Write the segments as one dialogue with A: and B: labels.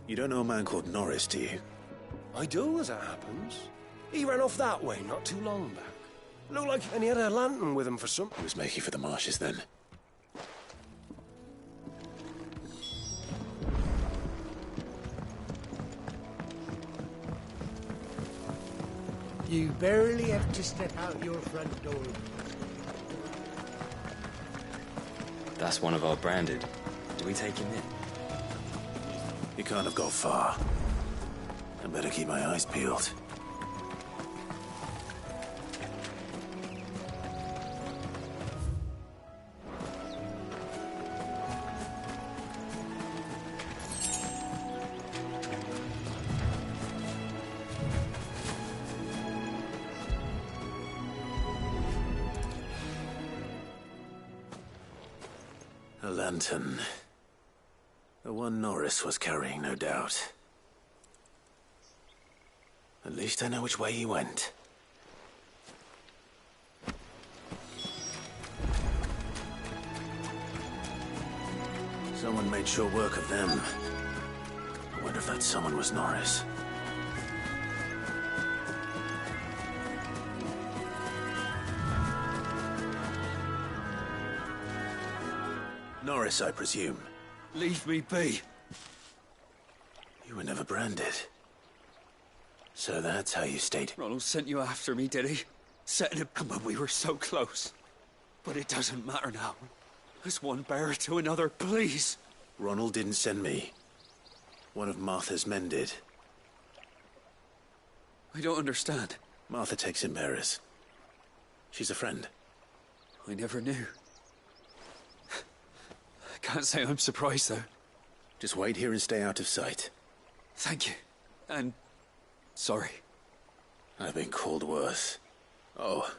A: You don't know a man called Norris, do you?
B: I do, as it happens. He ran off that way not too long back. Looked like, and he had a lantern with him for some...
A: He was making for the marshes then.
C: You barely have to step out your front door.
D: That's one of our branded. Do we take him in?
A: He can't have got far. I better keep my eyes peeled. A lantern. The one Norris was carrying, no doubt. At least I know which way he went. Someone made short work of them. I wonder if that someone was Norris. Norris, I presume.
B: Leave me be.
A: You were never branded. So that's how you stayed.
B: Ronald sent you after me, did he? Setting him, but we were so close. But it doesn't matter now. As one bearer to another, please.
A: Ronald didn't send me. One of Martha's men did.
B: I don't understand.
A: Martha takes in bearers. She's a friend.
B: I never knew. I can't say I'm surprised, though.
A: Just wait here and stay out of sight.
B: Thank you. And... sorry.
A: I've been called worse. Oh,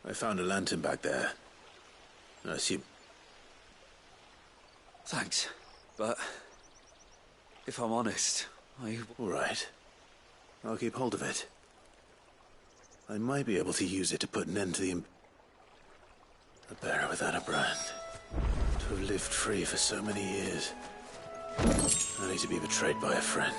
A: I found a lantern back there. I assume...
B: Thanks, but... if I'm honest,
A: All right. I'll keep hold of it. I might be able to use it to put an end to the... A bearer without a brand. To have lived free for so many years. Only to be betrayed by a friend.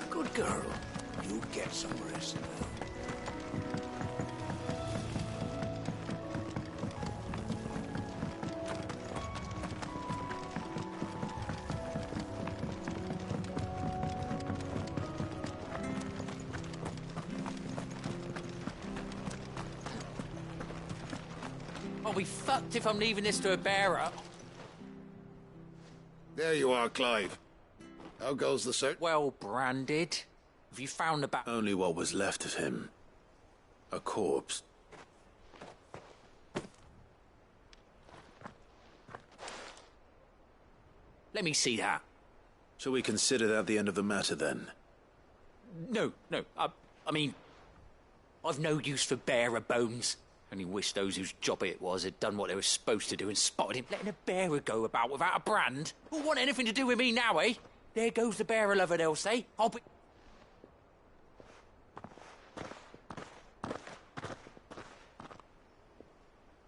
C: Good girl. You get some rest now.
E: I'll be fucked if I'm leaving this to a bearer.
F: There you are, Clive. How goes the search?
E: Well branded. Have you found the back?
A: Only what was left of him. A corpse.
E: Let me see that.
A: Shall we consider that the end of the matter, then?
E: No. I mean, I've no use for bearer bones. Only wish those whose job it was had done what they were supposed to do and spotted him. Letting a bearer go about without a brand? Who'll want anything to do with me now, eh? There goes the bearer lover, they'll say. I'll be...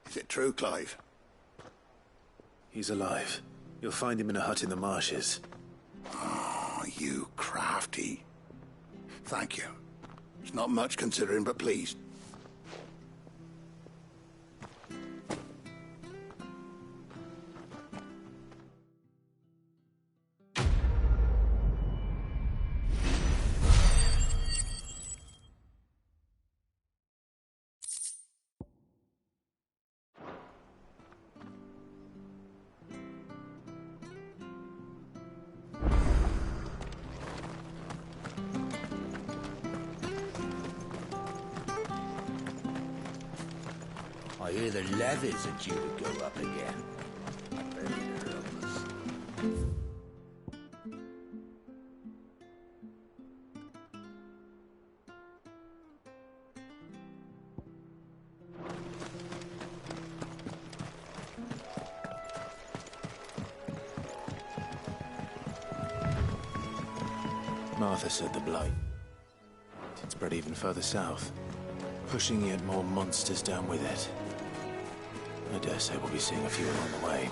F: Is it true, Clive?
A: He's alive. You'll find him in a hut in the marshes.
F: Oh, you crafty. Thank you. It's not much considering, but please.
C: I hear the levies are due to go up again.
A: Martha said the blight. It spread even further south, pushing yet more monsters down with it. I dare say we'll be seeing a few along the way.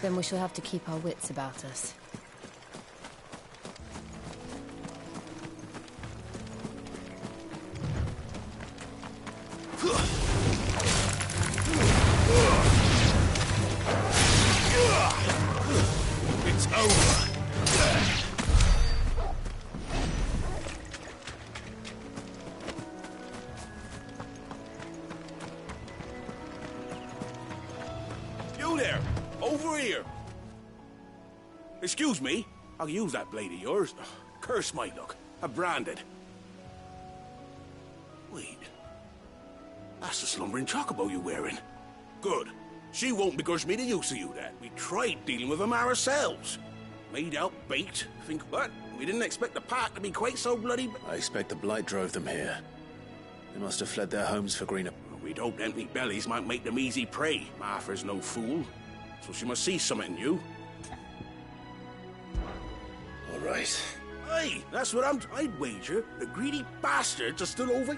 G: Then we shall have to keep our wits about us.
C: It's over. You there, over here. Excuse me, I'll use that blade of yours. Curse my luck. I'm branded. Wait. That's the slumbering chocobo you're wearing. Good. She won't begrudge me the use of you, then. We tried dealing with them ourselves. Made out bait. Think what? We didn't expect the pack to be quite so bloody...
A: I expect the blight drove them here. They must have fled their homes for greener...
C: We'd hoped empty bellies might make them easy prey. Martha's no fool. So she must see something in you.
A: All right.
C: Hey, that's what I'd wager. The greedy bastards are still over...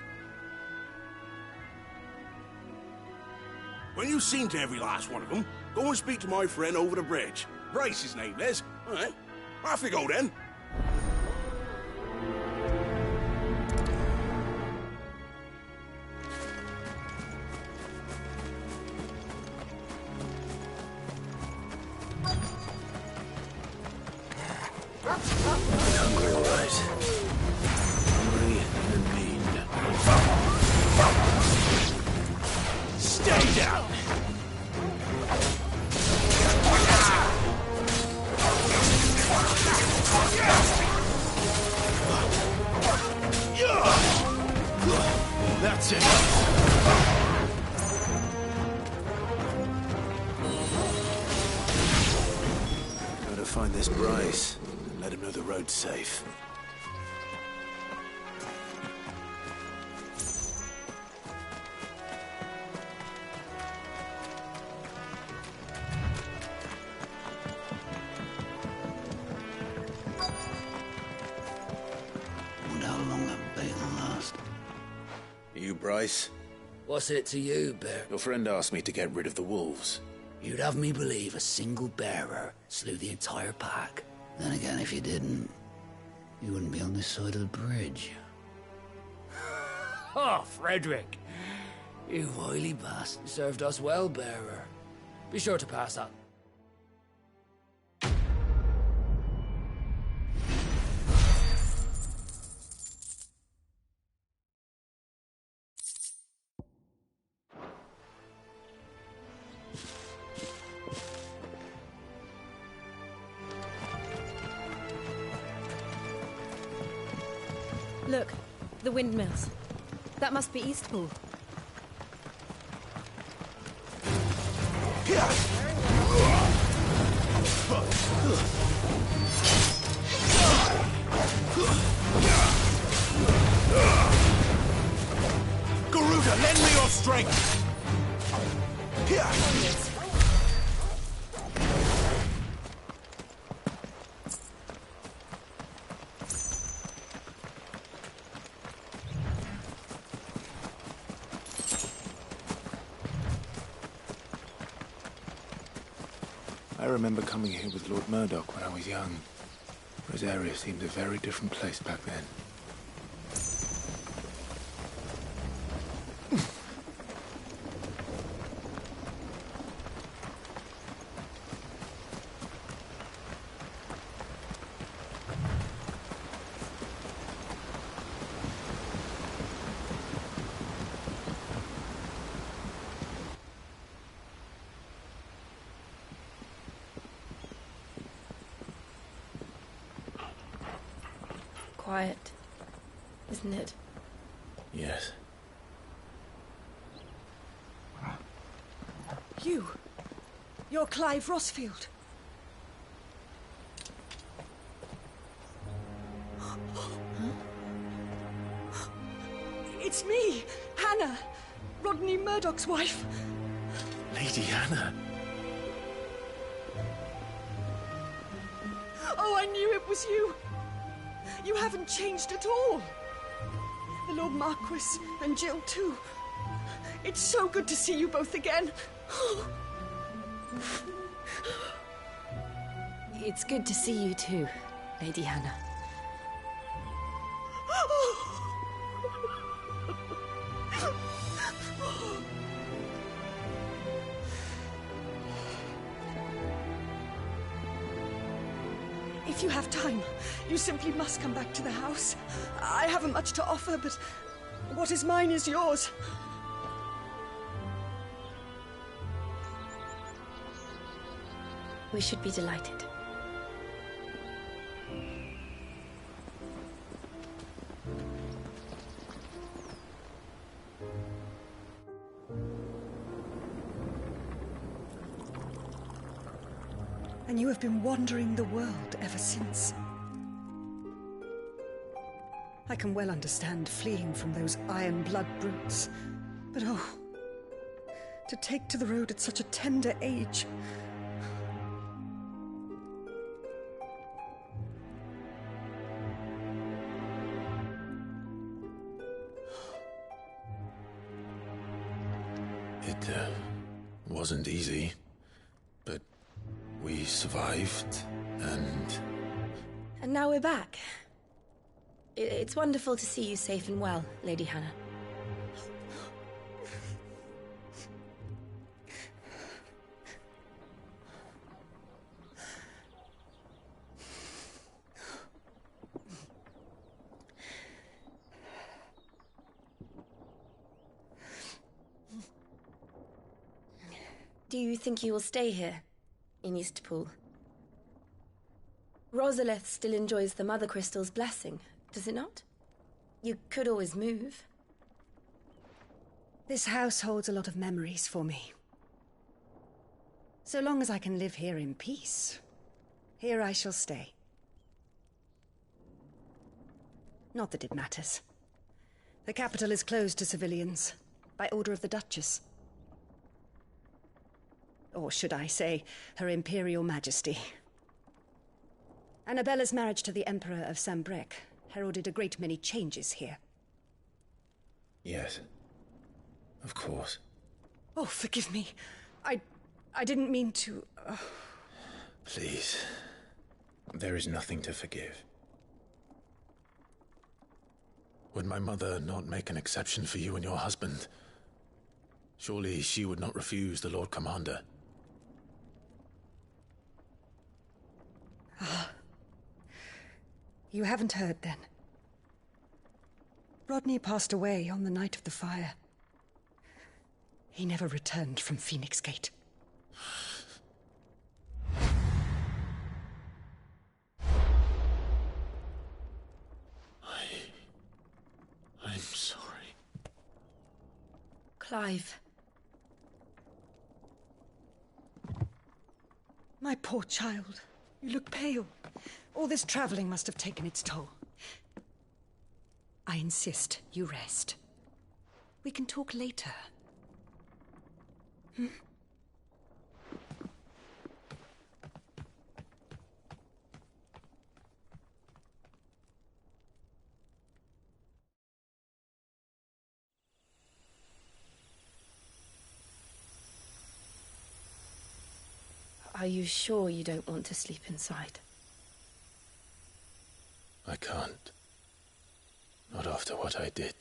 C: When you've seen to every last one of them, go and speak to my friend over the bridge. Bryce, his name, Les. All right. Off you go, then.
A: Hungry, all right. Hungry and mean.
C: Stay down!
A: That's it. Gotta find this Bryce and let him know the road's safe.
C: Wonder how long that bait'll last.
A: You, Bryce?
C: What's it to you, Bear?
A: Your friend asked me to get rid of the wolves.
C: You'd have me believe a single bearer slew the entire pack. Then again, if you didn't, you wouldn't be on this side of the bridge.
B: Oh, Frederick.
C: You wily bastard. Served us well, bearer. Be sure to pass that.
G: Look, the windmills. That must be Eastpool.
C: Garuda, lend me your strength!
A: I remember coming here with Lord Murdoch when I was young. Rosaria seemed a very different place back then.
G: Quiet, isn't it?
A: Yes.
H: You're Clive Rossfield. It's me, Hannah, Rodney Murdoch's wife.
A: Lady Hannah.
H: Oh, I knew it was you. You haven't changed at all. The Lord Marquis and Jill too. It's so good to see you both again.
G: It's good to see you too, Lady Hannah.
H: If you have time, you simply must come back to the house. I haven't much to offer, but what is mine is yours.
G: We should be delighted.
H: And you have been wandering the world ever since. I can well understand fleeing from those iron blood brutes, but oh, to take to the road at such a tender age.
A: It wasn't easy, but we survived, and...
G: And now we're back. It's wonderful to see you safe and well, Lady Hannah. Do you think you will stay here, in Eastpool? Rosalith still enjoys the Mother Crystal's blessing, does it not? You could always move.
H: This house holds a lot of memories for me. So long as I can live here in peace, here I shall stay. Not that it matters. The capital is closed to civilians, by order of the Duchess. Or should I say, Her Imperial Majesty. Annabella's marriage to the Emperor of Sambrec heralded a great many changes here.
A: Yes. Of course.
H: Oh, forgive me. I didn't mean to...
A: Please. There is nothing to forgive. Would my mother not make an exception for you and your husband? Surely she would not refuse the Lord Commander.
H: You haven't heard, then. Rodney passed away on the night of the fire. He never returned from Phoenix Gate.
A: I'm sorry.
G: Clive.
H: My poor child. You look pale. All this traveling must have taken its toll. I insist you rest. We can talk later.
G: Are you sure you don't want to sleep inside?
A: I can't. Not after what I did.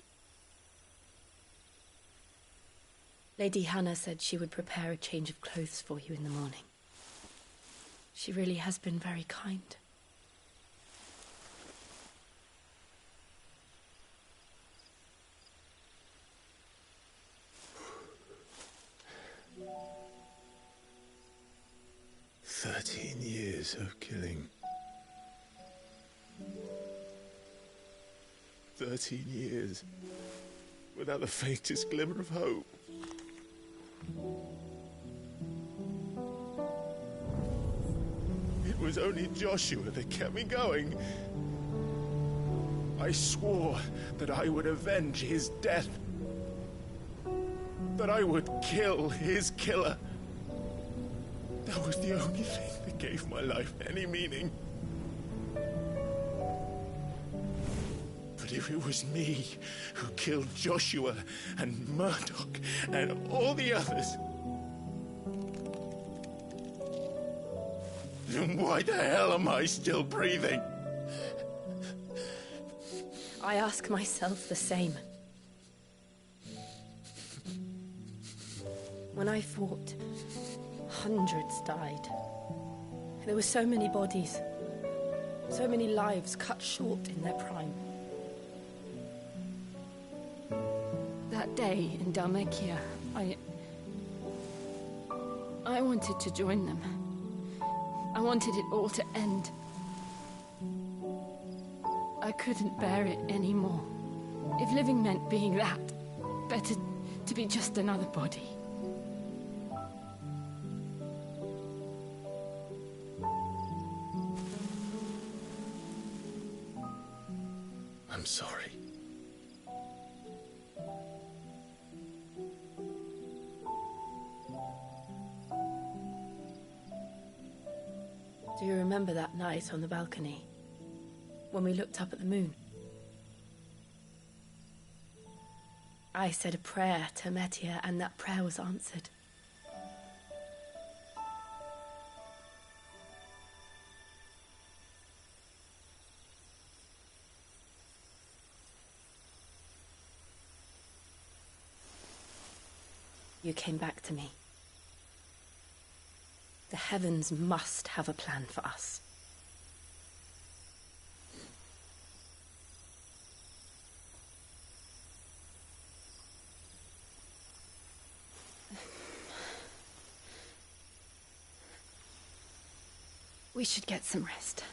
G: Lady Hannah said she would prepare a change of clothes for you in the morning. She really has been very kind.
A: Years of killing. 13 years without the faintest glimmer of hope. It was only Joshua that kept me going. I swore that I would avenge his death. That I would kill his killer. That was the only thing that gave my life any meaning.
I: But if it was me who killed Joshua and Murdoch and all the others, then why the hell am I still breathing?
G: I ask myself the same. When I fought, hundreds died. There were so many bodies, so many lives cut short in their prime. That day in Dalmekia, I wanted to join them. I wanted it all to end. I couldn't bear it anymore. If living meant being that, better to be just another body.
I: I'm sorry.
G: Do you remember that night on the balcony, when we looked up at the moon? I said a prayer to Metia, and that prayer was answered. You came back to me. The heavens must have a plan for us. We should get some rest.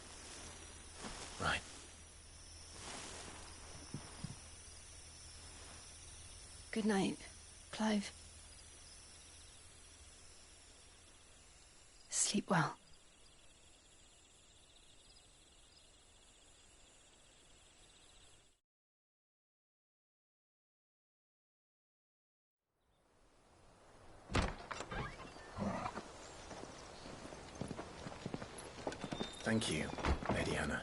I: Right.
G: Good night, Clive. Sleep well.
I: Thank you, Lady Hannah.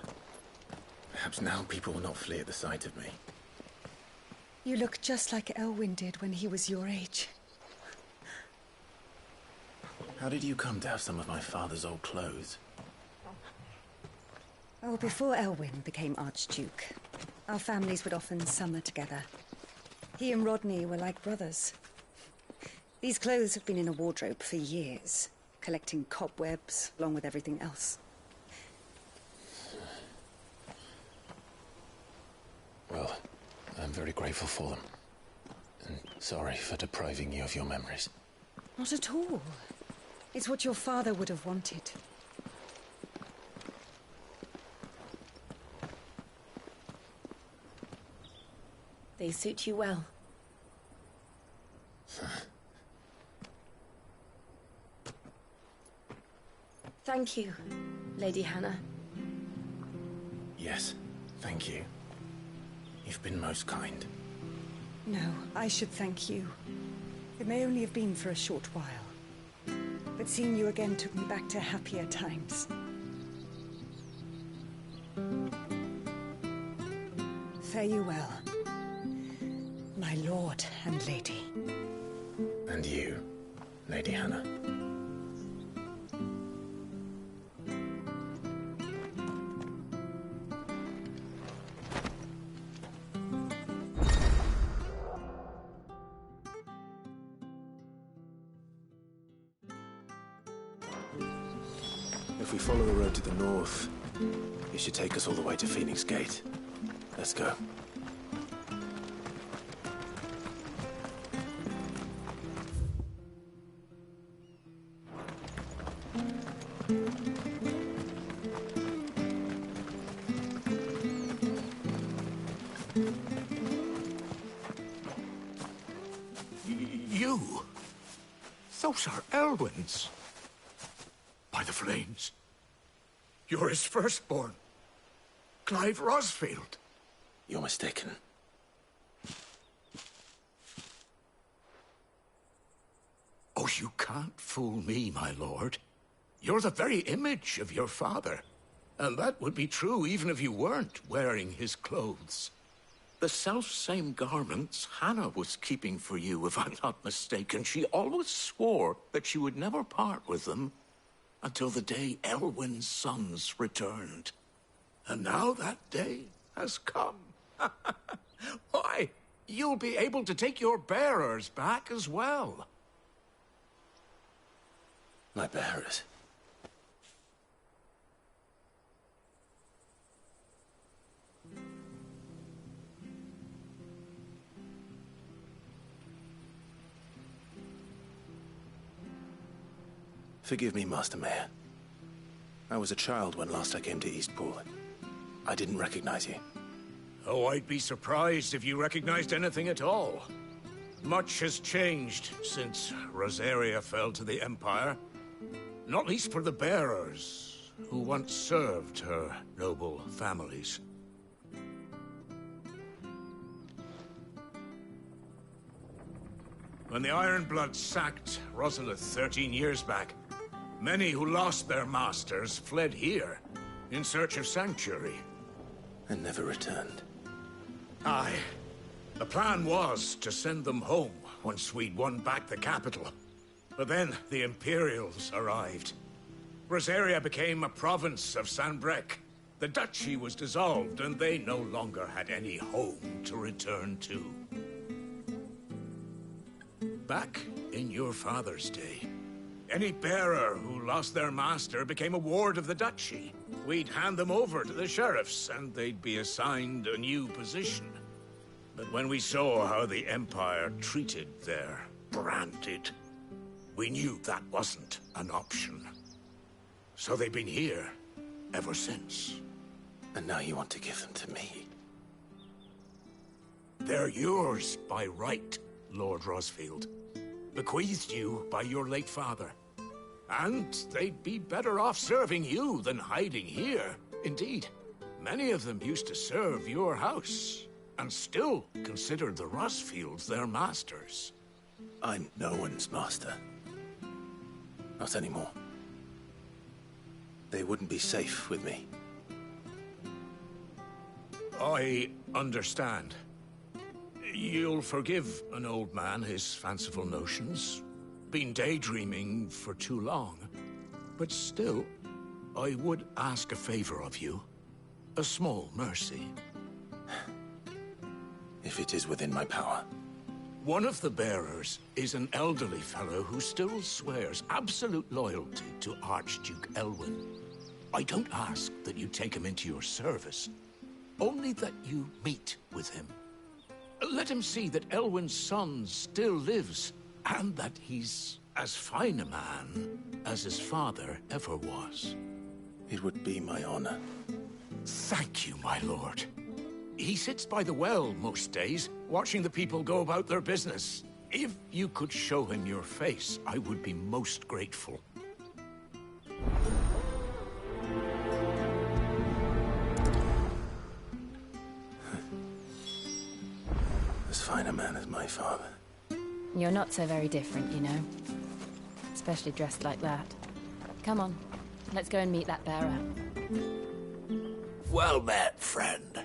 I: Perhaps now people will not flee at the sight of me.
H: You look just like Elwyn did when he was your age.
I: How did you come to have some of my father's old clothes?
H: Oh, before Elwyn became Archduke, our families would often summer together. He and Rodney were like brothers. These clothes have been in a wardrobe for years, collecting cobwebs along with everything else.
I: Well, I'm very grateful for them. And sorry for depriving you of your memories.
H: Not at all. It's what your father would have wanted.
G: They suit you well. Thank you, Lady Hannah.
I: Yes, thank you. You've been most kind.
H: No, I should thank you. It may only have been for a short while, but seeing you again took me back to happier times. Fare you well, my lord and lady.
I: And you, Lady Hannah.
A: If we follow the road to the north, it should take us all the way to Phoenix Gate. Let's go.
F: You? Those are Elwyn's. By the flames. You're his firstborn. Clive Rosfield.
A: You're mistaken.
F: Oh, you can't fool me, my lord. You're the very image of your father. And that would be true even if you weren't wearing his clothes.
J: The self-same garments Hannah was keeping for you, if I'm not mistaken. She always swore that she would never part with them until the day Elwyn's sons returned. And now that day has come. Why, you'll be able to take your bearers back as well.
A: My bearers? Forgive me, Master Mayor. I was a child when last I came to Eastpool. I didn't recognize you.
J: Oh, I'd be surprised if you recognized anything at all. Much has changed since Rosaria fell to the Empire. Not least for the bearers, who once served her noble families. When the Ironbloods sacked Rosalith 13 years back, many who lost their masters fled here in search of sanctuary.
A: And never returned.
J: Aye. The plan was to send them home once we'd won back the capital. But then the Imperials arrived. Rosaria became a province of Sanbreque. The duchy was dissolved, and they no longer had any home to return to. Back in your father's day, any bearer who lost their master became a ward of the duchy. We'd hand them over to the sheriffs, and they'd be assigned a new position. But when we saw how the Empire treated their branded, we knew that wasn't an option. So they've been here ever since.
A: And now you want to give them to me?
J: They're yours by right, Lord Rosfield. Bequeathed you by your late father. And they'd be better off serving you than hiding here. Indeed, many of them used to serve your house, and still considered the Rosfields their masters.
A: I'm no one's master. Not anymore. They wouldn't be safe with me.
J: I understand. You'll forgive an old man his fanciful notions. Been daydreaming for too long. But still, I would ask a favor of you. A small mercy.
A: If it is within my power.
J: One of the bearers is an elderly fellow who still swears absolute loyalty to Archduke Elwyn. I don't ask that you take him into your service, only that you meet with him. Let him see that Elwyn's son still lives, and that he's as fine a man as his father ever was.
A: It would be my honor.
J: Thank you, my lord. He sits by the well most days, watching the people go about their business. If you could show him your face, I would be most grateful.
A: As fine a man as my father.
K: You're not so very different, you know. Especially dressed like that. Come on, let's go and meet that bearer.
J: Well met, friend.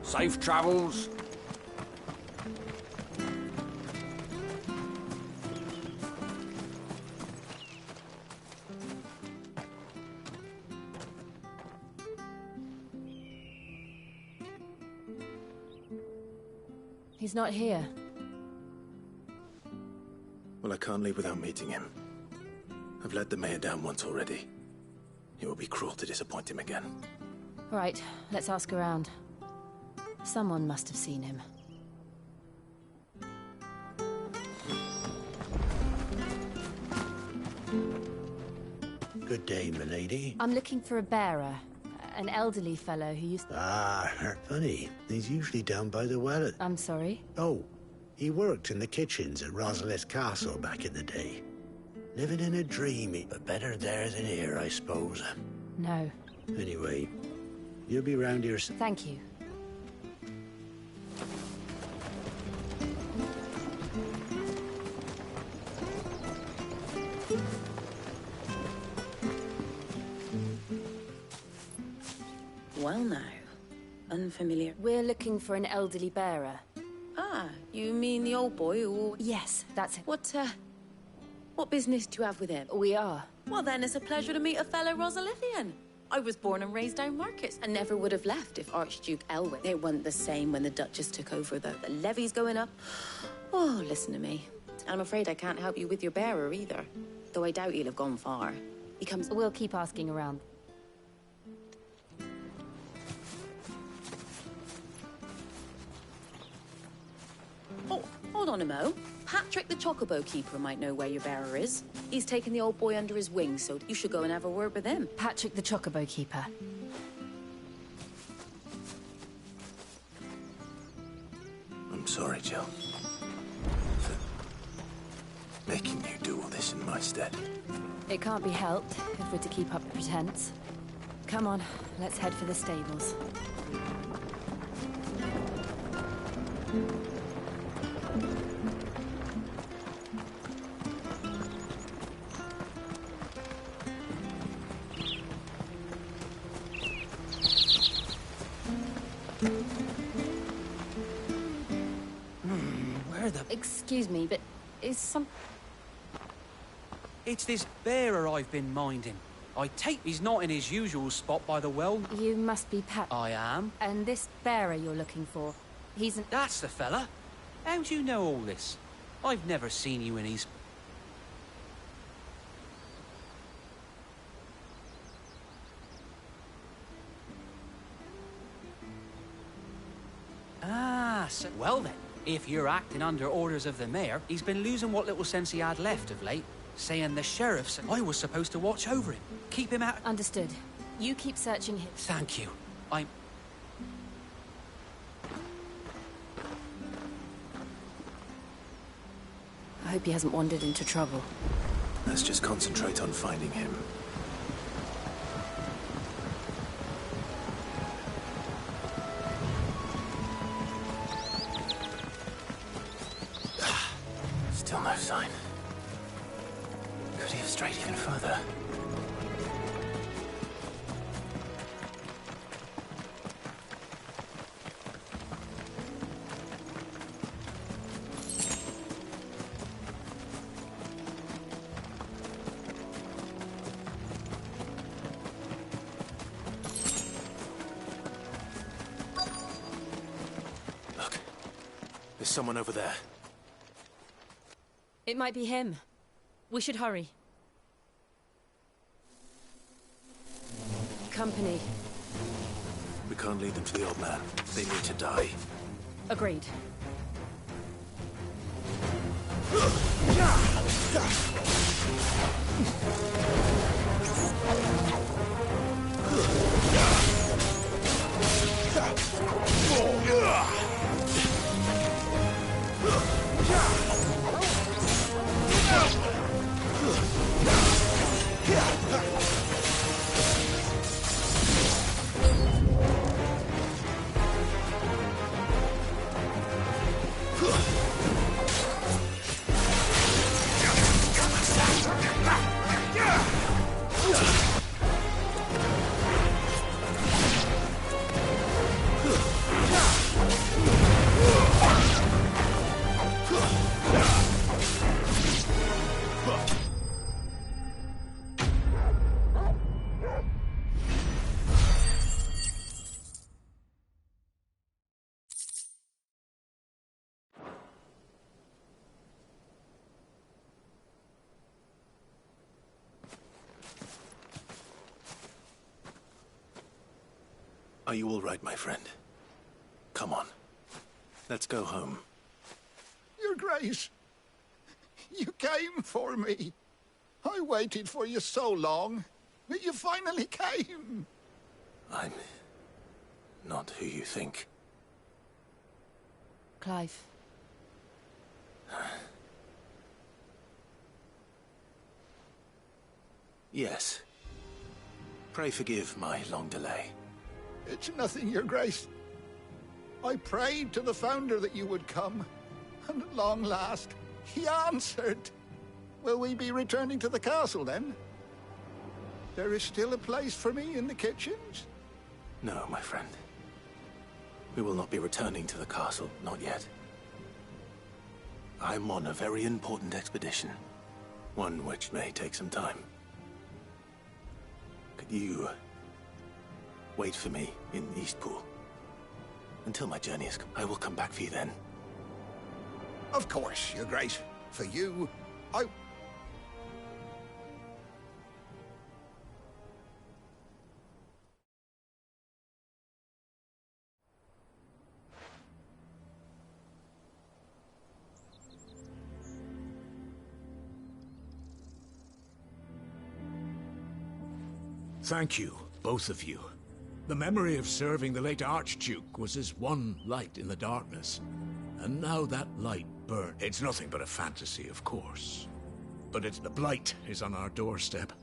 C: Safe travels.
K: He's not here.
A: Well, I can't leave without meeting him. I've let the mayor down once already. It would be cruel to disappoint him again.
K: All right, let's ask around. Someone must have seen him.
L: Good day, milady.
K: I'm looking for a bearer. An elderly fellow who used to...
L: Ah, funny. He's usually down by the well.
K: I'm sorry?
L: Oh, he worked in the kitchens at Rosalith Castle back in the day. Living in a dream, but better there than here, I suppose.
K: No.
L: Anyway, you'll be round here...
K: Thank you.
M: familiar.
K: We're looking for an elderly bearer.
M: Ah, you mean the old boy who...
K: Yes, that's it.
M: What business do you have with him?
K: We are.
M: Well, then it's a pleasure to meet a fellow Rosalithian. I was born and raised down markets and never would have left if Archduke Elwin. It wasn't the same when the Duchess took over, though. The levy's going up. Oh, listen to me. And I'm afraid I can't help you with your bearer either. Though I doubt he'll have gone far. He comes...
K: We'll keep asking around.
M: Oh, hold on a mo. Patrick the Chocobo Keeper might know where your bearer is. He's taken the old boy under his wing, so you should go and have a word with him.
K: Patrick the Chocobo Keeper.
A: I'm sorry, Jill. For making you do all this in my stead.
K: It can't be helped if we're to keep up the pretense. Come on, let's head for the stables.
B: Where the...
K: Excuse me, but is some...
B: It's this bearer I've been minding. I take he's not in his usual spot by the well.
K: You must be Pat.
B: I am.
K: And this bearer you're looking for, he's an...
B: That's the fella. How do you know all this? I've never seen you in his... Ah, so... Well then, if you're acting under orders of the mayor, he's been losing what little sense he had left of late. Saying the sheriff's... I was supposed to watch over him. Keep him out...
K: Understood. You keep searching him.
B: Thank you.
K: I hope he hasn't wandered into trouble.
A: Let's just concentrate on finding him. Still no sign. Could he have strayed even further? Look, there's someone over there.
K: It might be him. We should hurry. Company.
A: We can't lead them to the old man. They need to die.
K: Agreed.
A: Are you all right, my friend? Come on. Let's go home.
F: Your Grace, you came for me. I waited for you so long, but you finally came.
A: I'm not who you think.
K: Clive.
A: Yes. Pray forgive my long delay.
F: It's nothing, Your Grace. I prayed to the Founder that you would come, and at long last, he answered. Will we be returning to the castle, then? There is still a place for me in the kitchens?
A: No, my friend. We will not be returning to the castle, not yet. I'm on a very important expedition. One which may take some time. Could you wait for me in Eastpool? Until my journey is... I will come back for you then.
F: Of course, Your Grace. For you, I...
J: Thank you, both of you. The memory of serving the late Archduke was as one light in the darkness. And now that light burns. It's nothing but a fantasy, of course. But the blight is on our doorstep.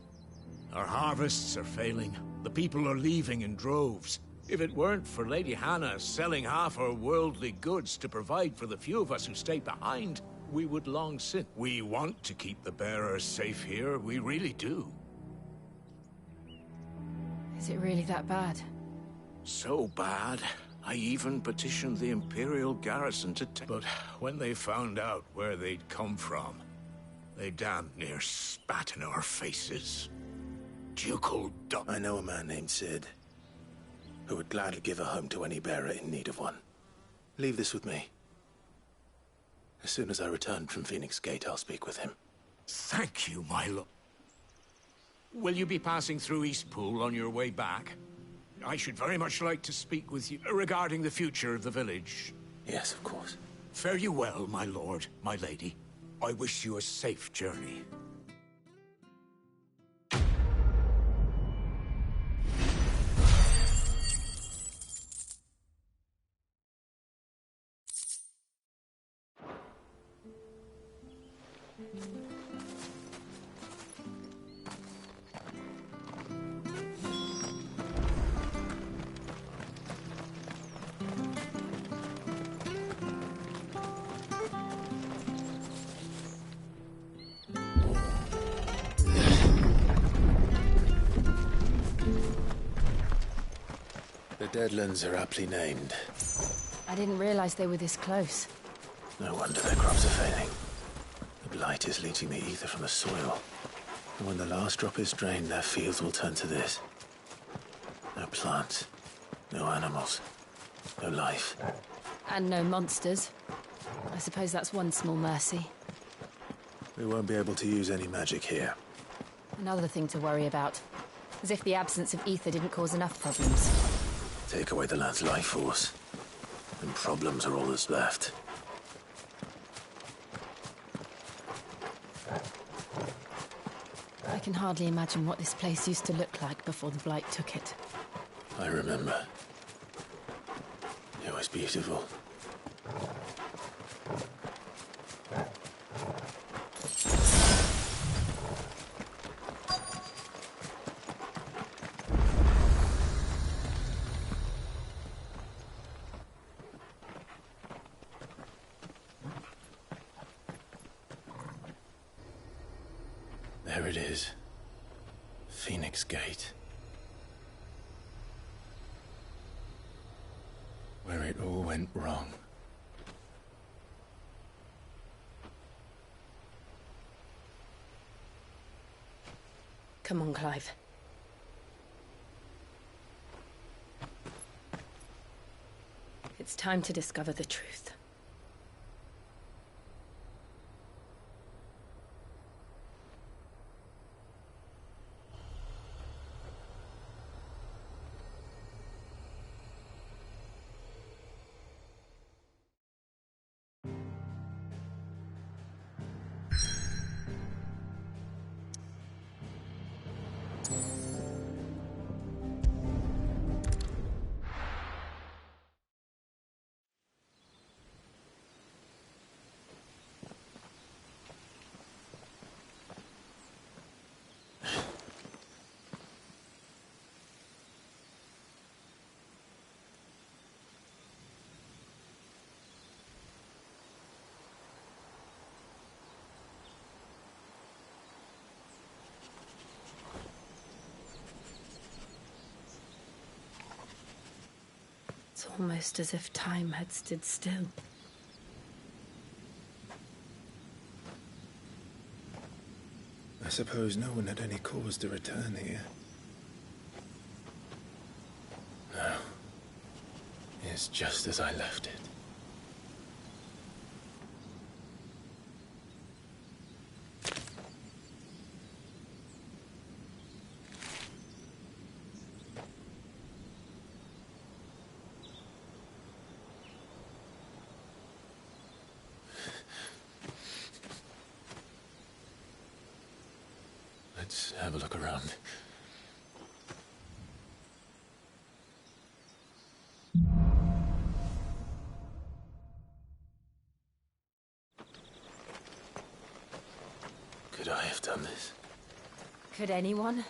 J: Our harvests are failing. The people are leaving in droves. If it weren't for Lady Hannah selling half her worldly goods to provide for the few of us who stay behind, we would long since. We want to keep the bearers safe here, we really do.
K: Is it really that bad?
J: So bad, I even petitioned the Imperial garrison to take... But when they found out where they'd come from, they damn near spat in our faces. Ducal duck.
A: I know a man named Sid, who would gladly give a home to any bearer in need of one. Leave this with me. As soon as I return from Phoenix Gate, I'll speak with him.
J: Thank you, my lord. Will you be passing through Eastpool on your way back? I should very much like to speak with you regarding the future of the village.
A: Yes, of course.
J: Fare you well, my lord, my lady. I wish you a safe journey.
A: Deadlands are aptly named.
K: I didn't realize they were this close.
A: No wonder their crops are failing. The blight is leaching the ether from the soil. And when the last drop is drained, their fields will turn to this. No plants, no animals, no life.
K: And no monsters. I suppose that's one small mercy.
A: We won't be able to use any magic here.
K: Another thing to worry about. As if the absence of ether didn't cause enough problems.
A: Take away the land's life force, and problems are all that's left.
K: I can hardly imagine what this place used to look like before the blight took it.
A: I remember. It was beautiful. There it is. Phoenix Gate. Where it all went wrong.
G: Come on, Clive. It's time to discover the truth. It's almost as if time had stood still.
A: I suppose no one had any cause to return here. No. It's just as I left it. Let's have a look around. Could I have done this?
K: Could anyone?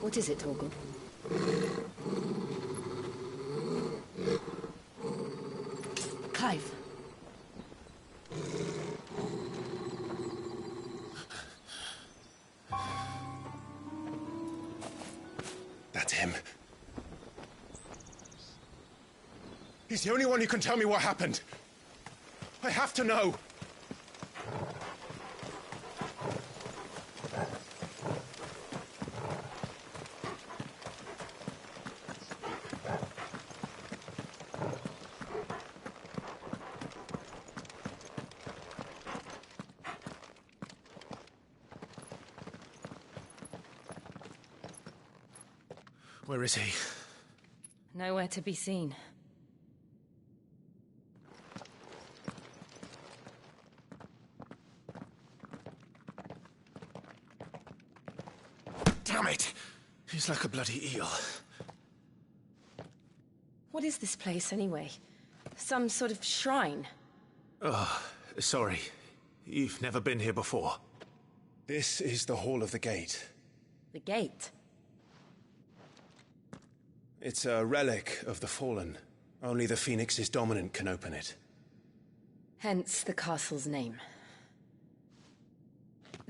H: What is it, Torgal?
G: Clive.
A: That's him. He's the only one who can tell me what happened. I have to know. Where is he?
K: Nowhere to be seen.
A: Damn it! He's like a bloody eel.
G: What is this place, anyway? Some sort of shrine?
A: Oh, sorry. You've never been here before. This is the Hall of the Gate.
G: The gate?
A: It's a relic of the Fallen. Only the Phoenix's dominant can open it.
G: Hence the castle's name.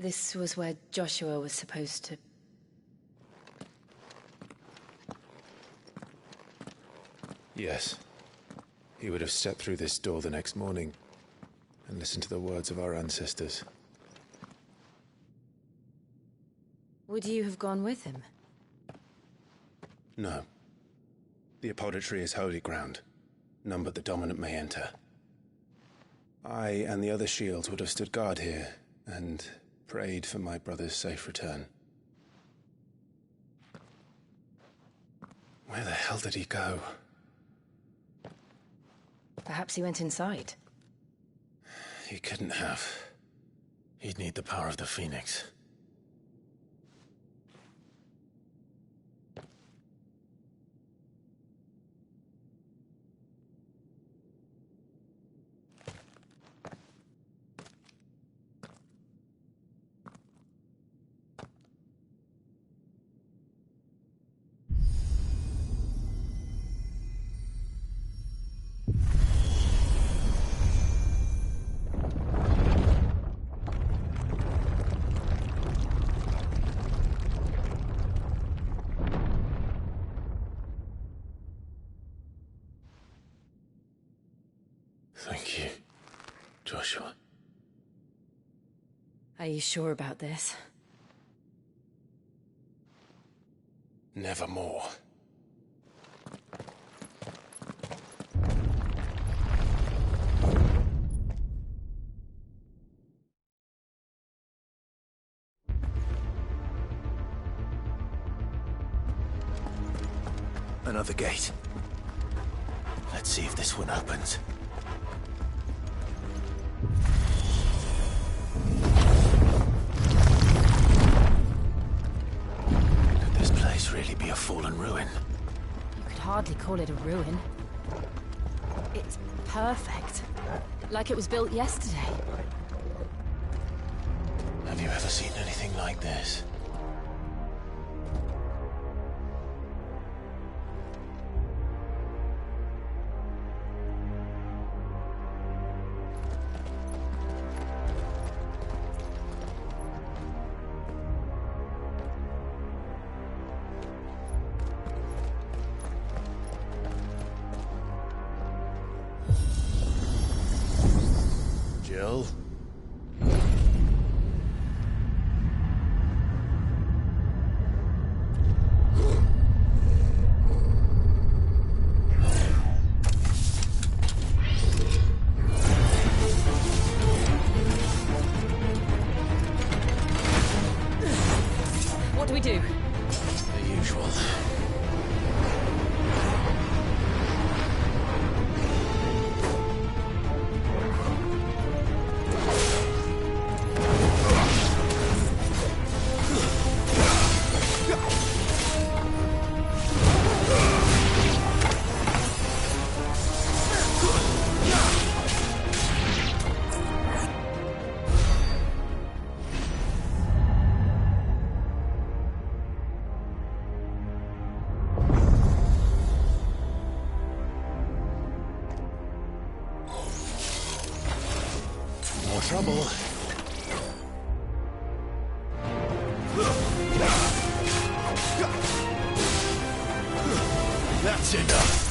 G: This was where Joshua was supposed to...
A: Yes. He would have stepped through this door the next morning and listened to the words of our ancestors.
G: Would you have gone with him?
A: No. The apodatory is holy ground. None but the dominant may enter. I and the other shields would have stood guard here and prayed for my brother's safe return. Where the hell did he go?
G: Perhaps he went inside.
A: He couldn't have. He'd need the power of the Phoenix. Thank you, Joshua.
G: Are you sure about this?
A: Nevermore. Another gate. Let's see if this one opens. Could this place really be a fallen ruin?
K: You could hardly call it a ruin. It's perfect. Like it was built yesterday.
I: Have you ever seen anything like this?
A: Jill?
K: What do we do?
A: The usual. More trouble. That's enough.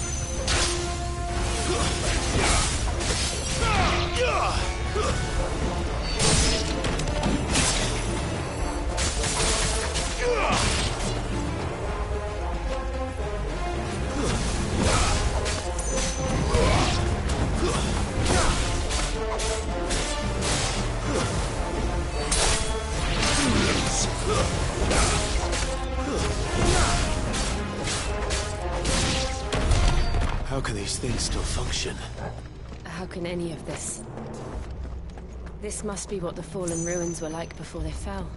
A: How can these things still function?
K: How can any of this? This must be what the fallen ruins were like before they fell.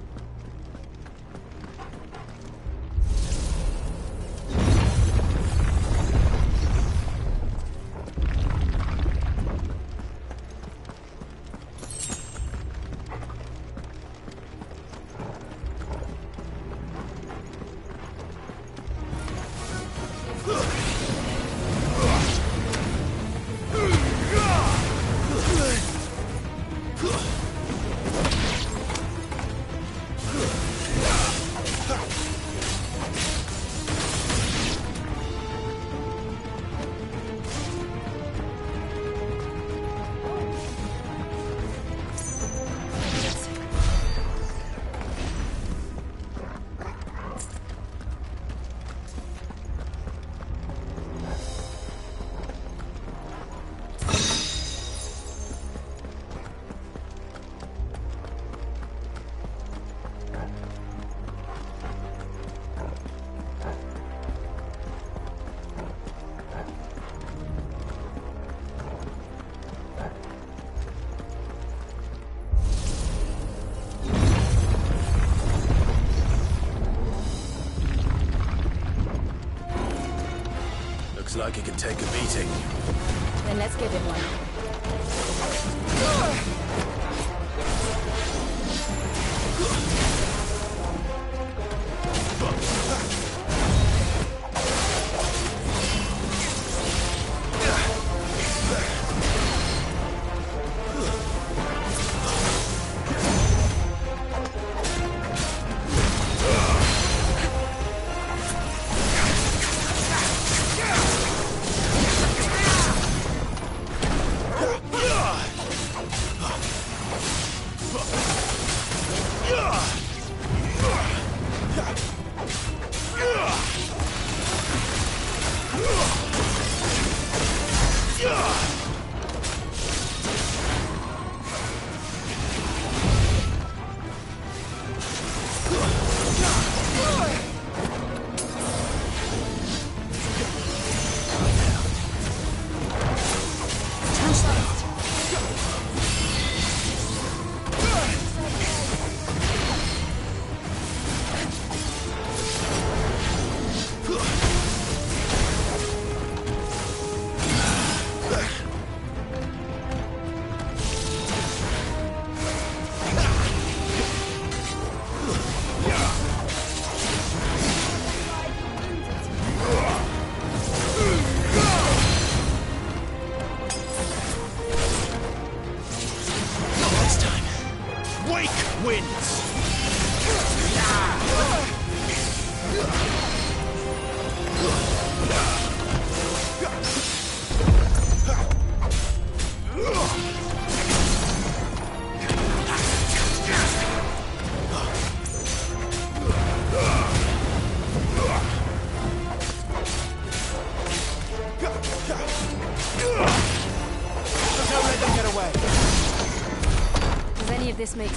A: Looks like it can take a beating.
K: Then let's give it one.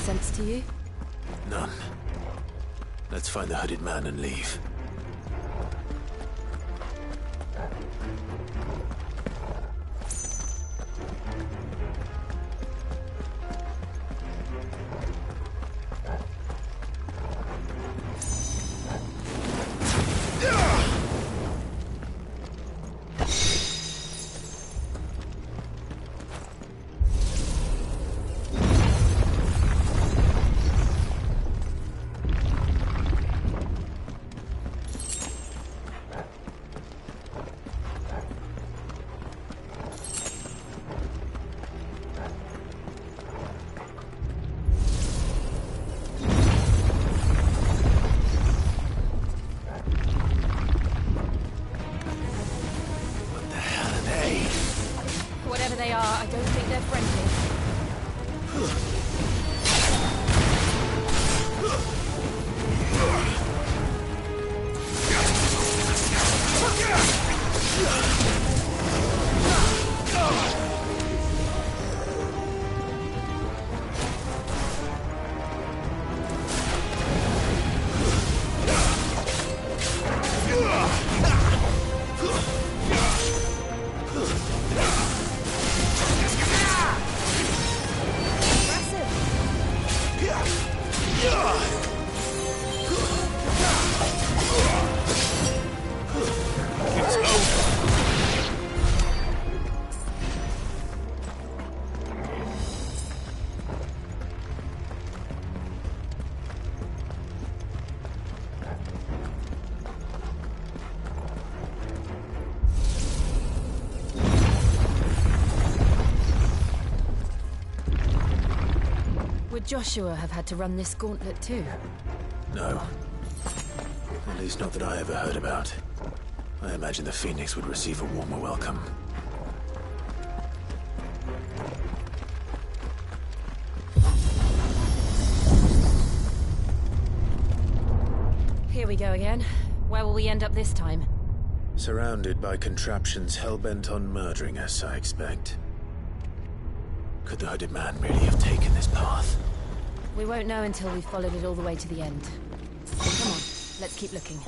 K: sense to you?
A: None. Let's find the hooded man and leave.
K: Whatever they are, I don't think they're friendly. Would Joshua have had to run this gauntlet too?
A: No. At least not that I ever heard about. I imagine the Phoenix would receive a warmer welcome.
K: Here we go again. Where will we end up this time?
A: Surrounded by contraptions hell-bent on murdering us, I expect. Could the hooded man really have taken this path?
K: We won't know until we've followed it all the way to the end. Come on, let's keep looking.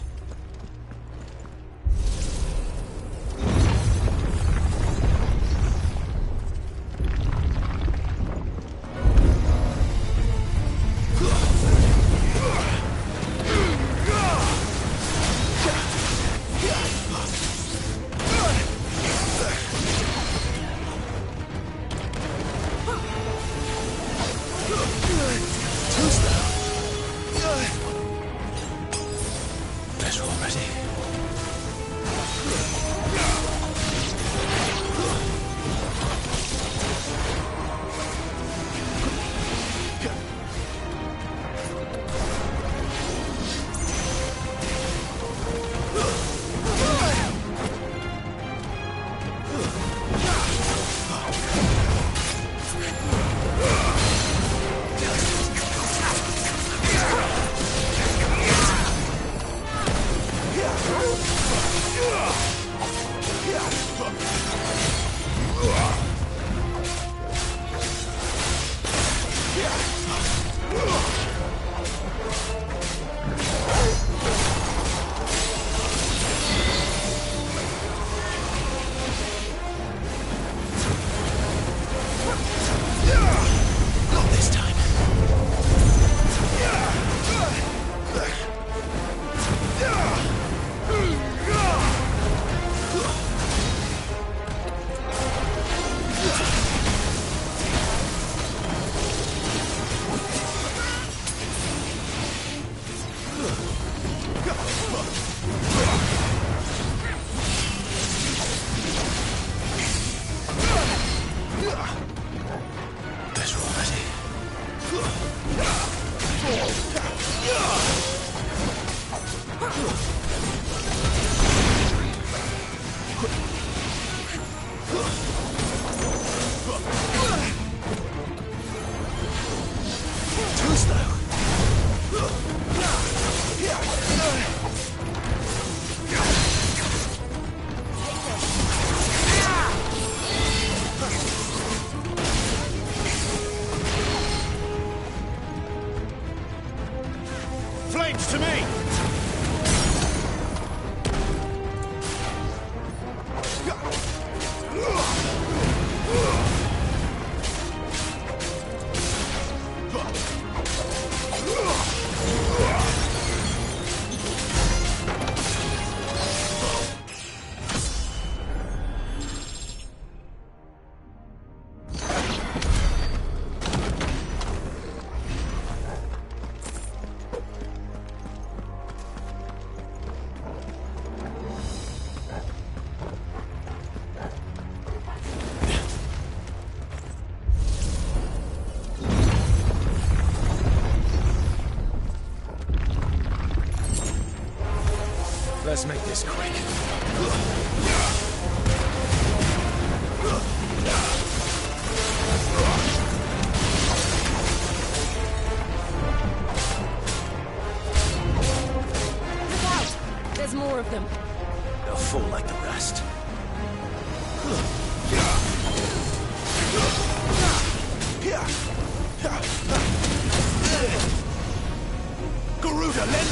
I: Let's make this quick.
G: Look out! There's more of them.
A: They'll fall like the rest.
C: Garuda, lend...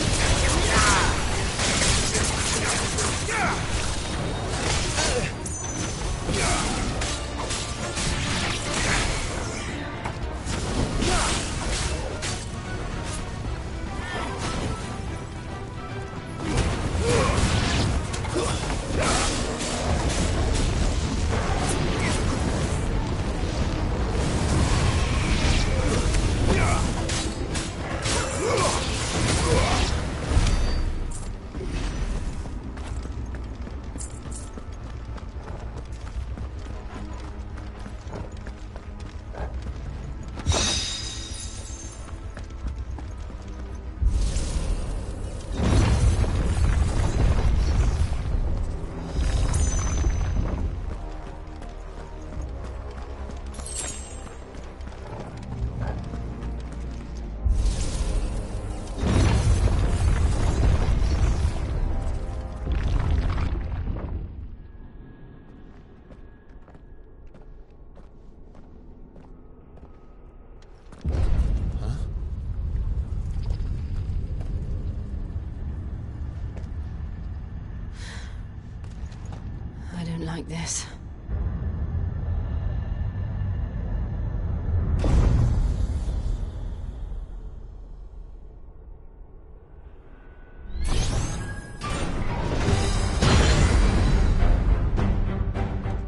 G: I don't like this.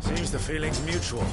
I: Seems the feeling's mutual.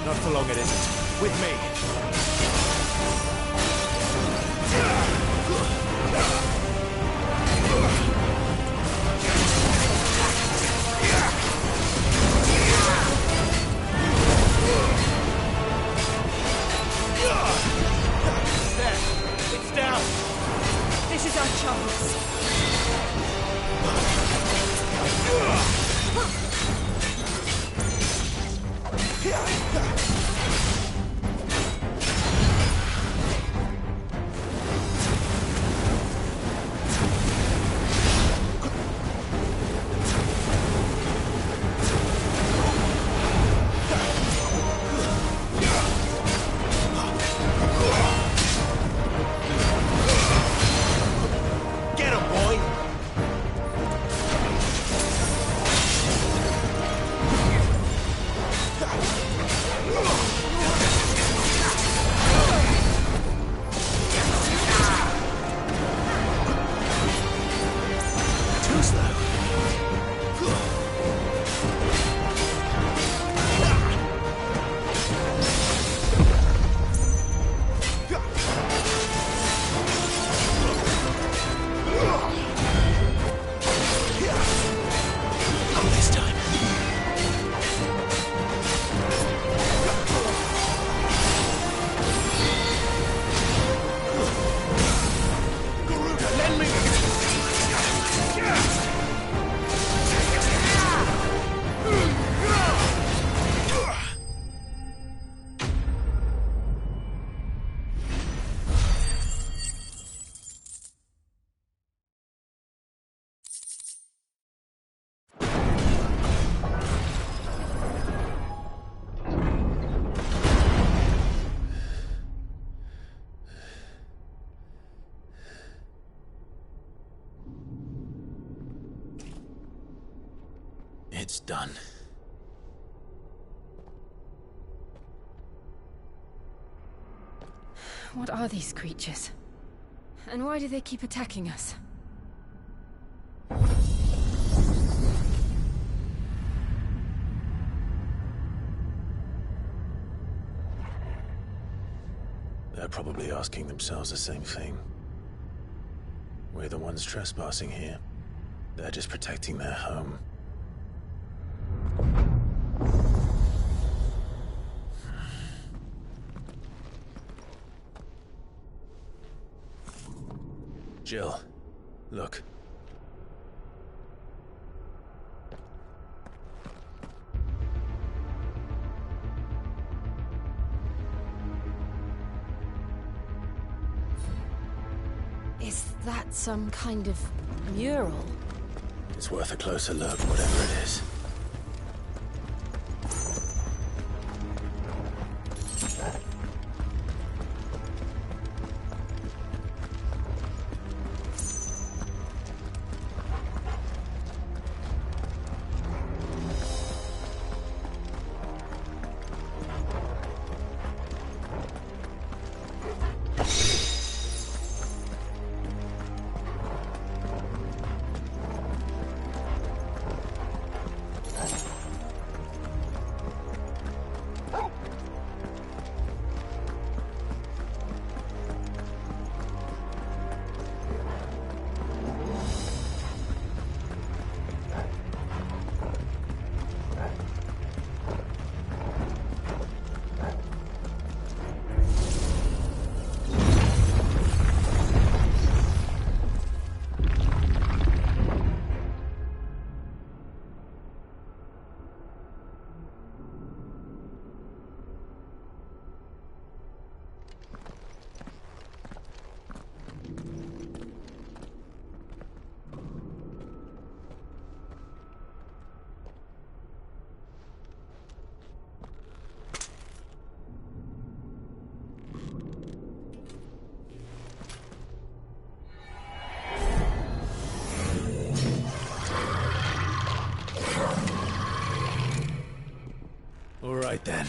I: Not for long it isn't. With me.
G: It's down. This is our chance.
A: It's done.
K: What are these creatures? And why do they keep attacking us?
A: They're probably asking themselves the same thing. We're the ones trespassing here. They're just protecting their home. Jill, look.
K: Is that some kind of mural?
A: It's worth a closer look, whatever it is. All right then.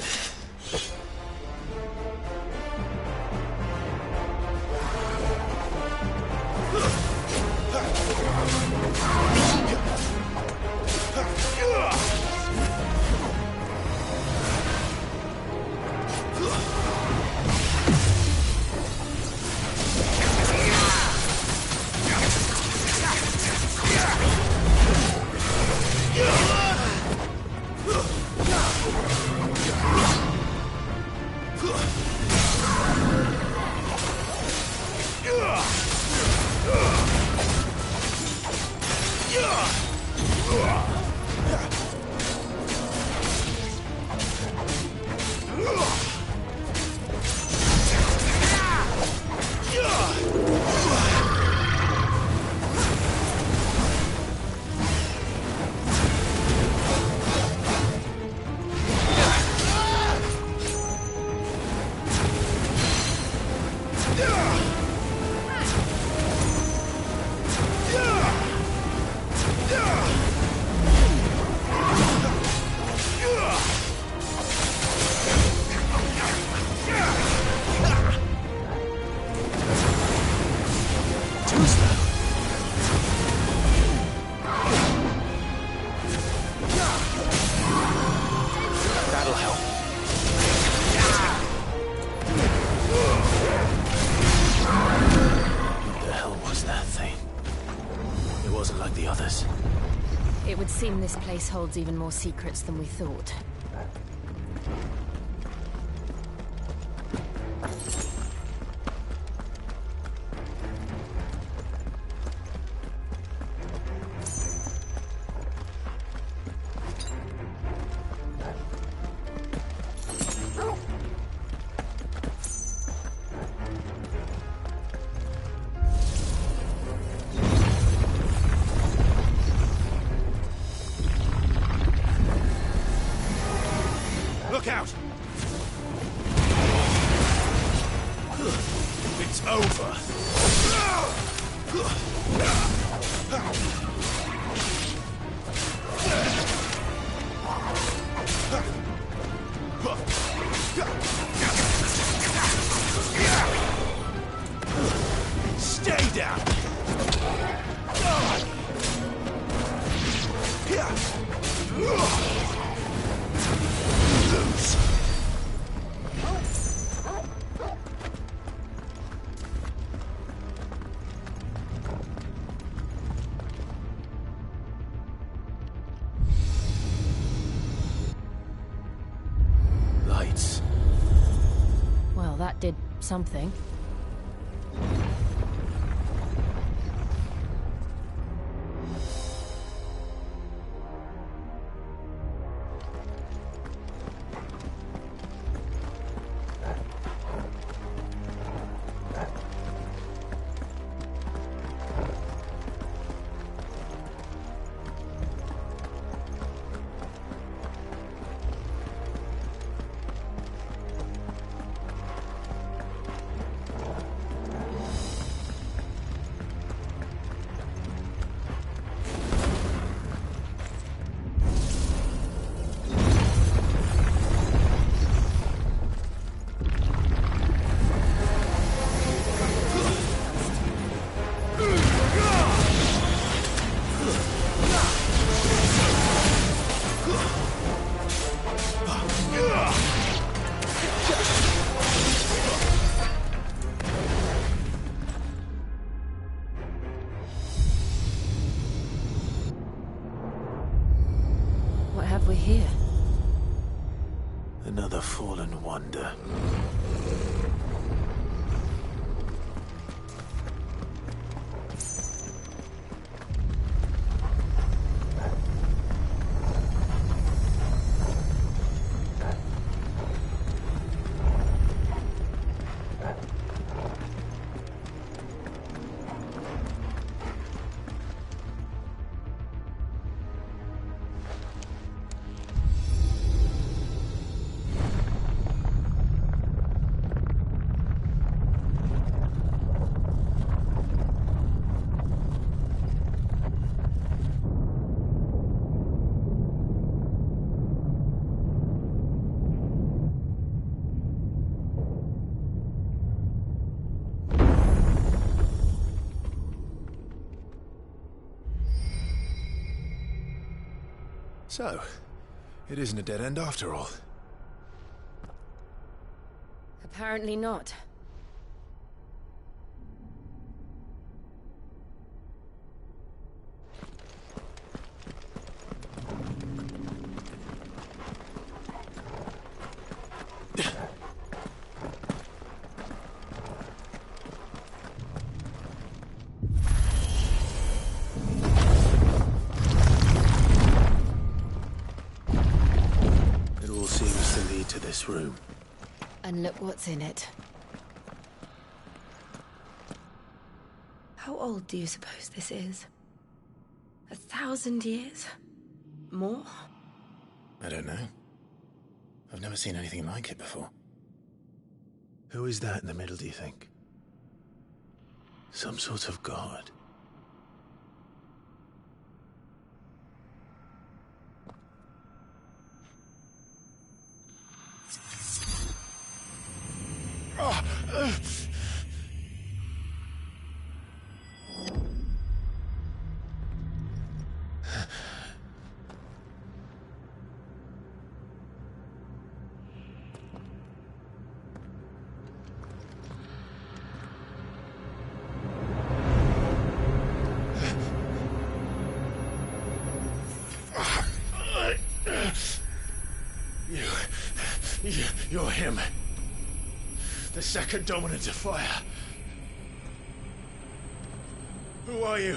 K: This place holds even more secrets than we thought.
C: Look out! It's over.
A: Stay down! Lose! Lights.
K: Well, that did something. What have we here?
A: Another fallen wonder. So, it isn't a dead end after all.
K: Apparently not.
A: It all seems to lead to this room.
K: And look what's in it.
G: How old do you suppose this is? 1,000 years? More?
I: I don't know. I've never seen anything like it before.
A: Who is that in the middle, do you think? Some sort of god? You're him. The second dominant of fire. Who are you?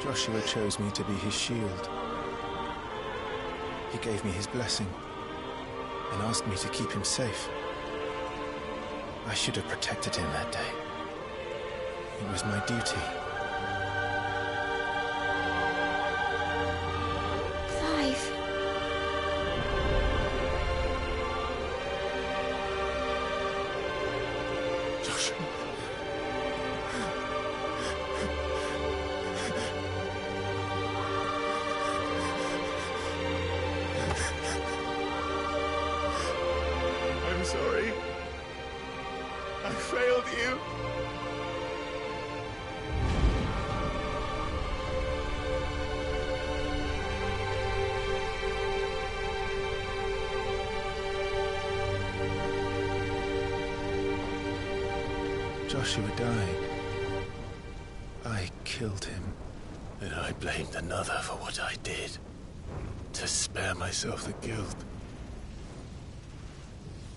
A: Joshua chose me to be his shield. He gave me his blessing and asked me to keep him safe. I should have protected him that day. It was my duty.
N: Clive.
A: Joshua.
F: I'm sorry. I failed you.
A: Joshua died. I killed him. And I blamed another for what I did. To spare myself the guilt.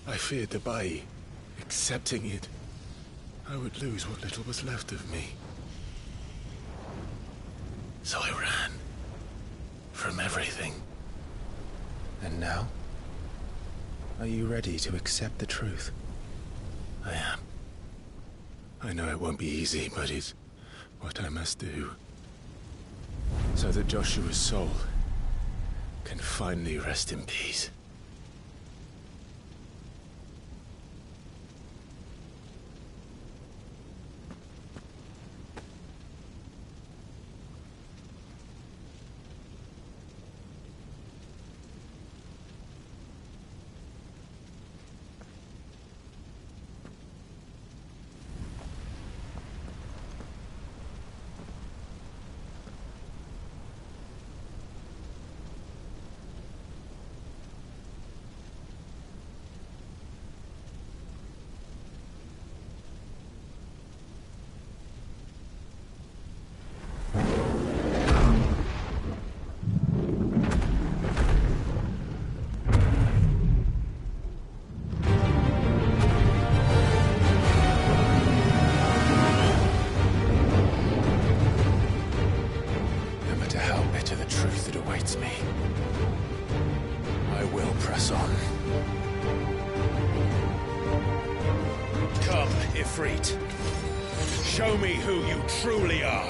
A: I feared that by accepting it, I would lose what little was left of me. So I ran. From everything. And now? Are you ready to accept the truth? I am. I know it won't be easy, but it's what I must do. So that Joshua's soul can finally rest in peace.
C: Show me who you truly are.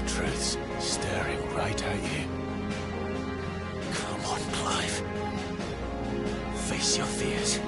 I: truths staring right at you.
B: Come on, Clive. Face your fears.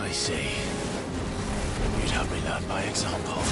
A: I see. You'd have me learn by example.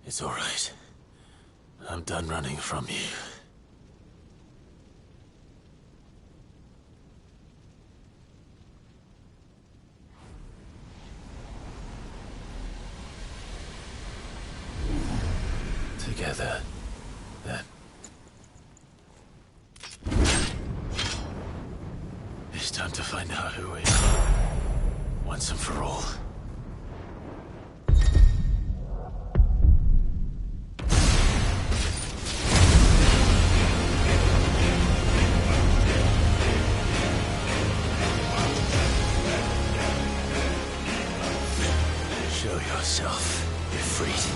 A: It's all right. I'm done running from you. Together, then. It's time to find out who we are, once and for all. Show yourself, Ifrit.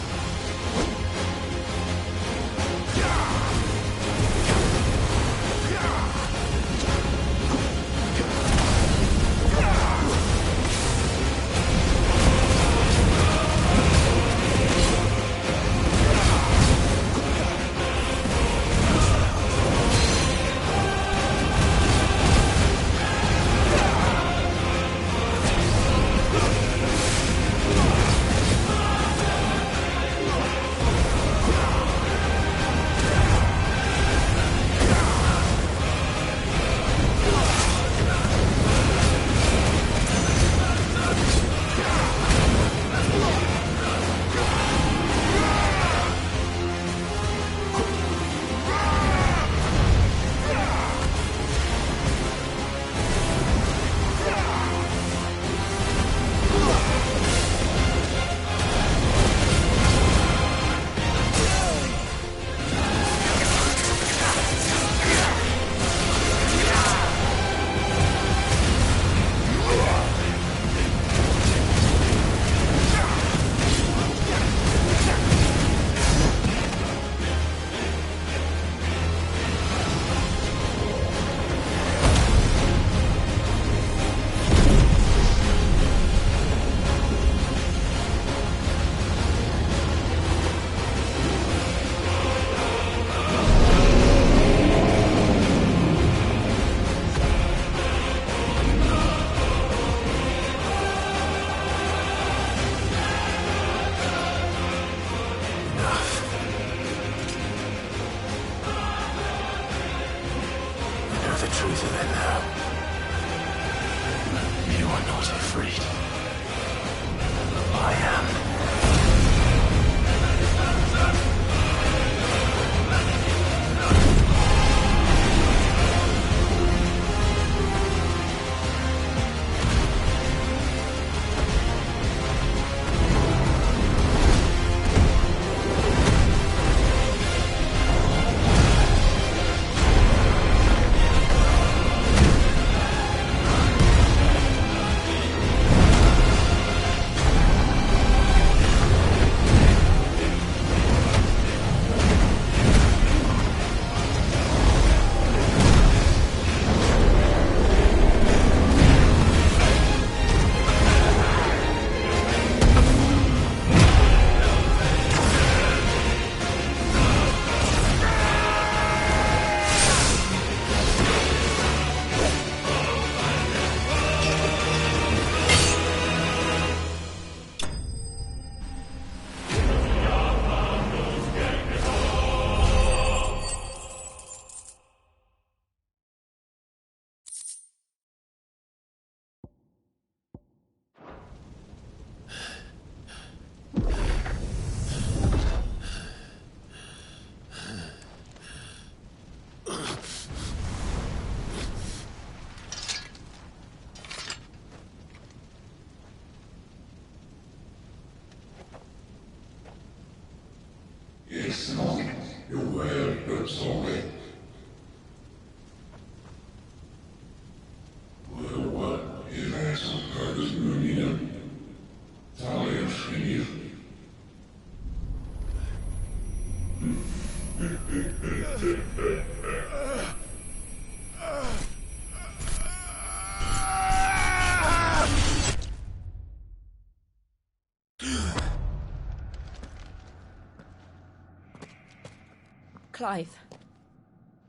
G: Clive,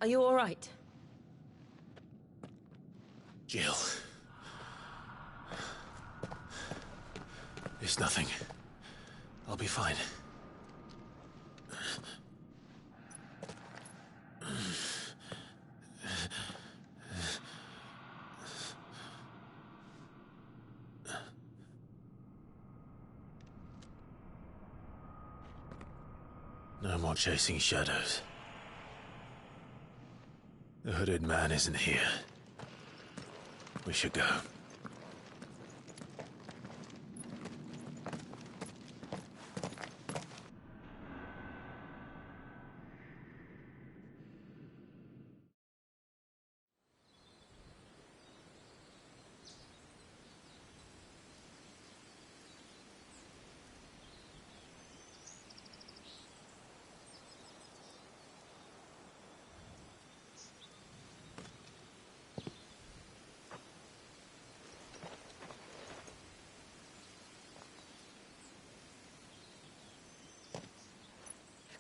G: are you all right?
A: Jill. It's nothing. I'll be fine. No more chasing shadows. The hooded man isn't here. We should go.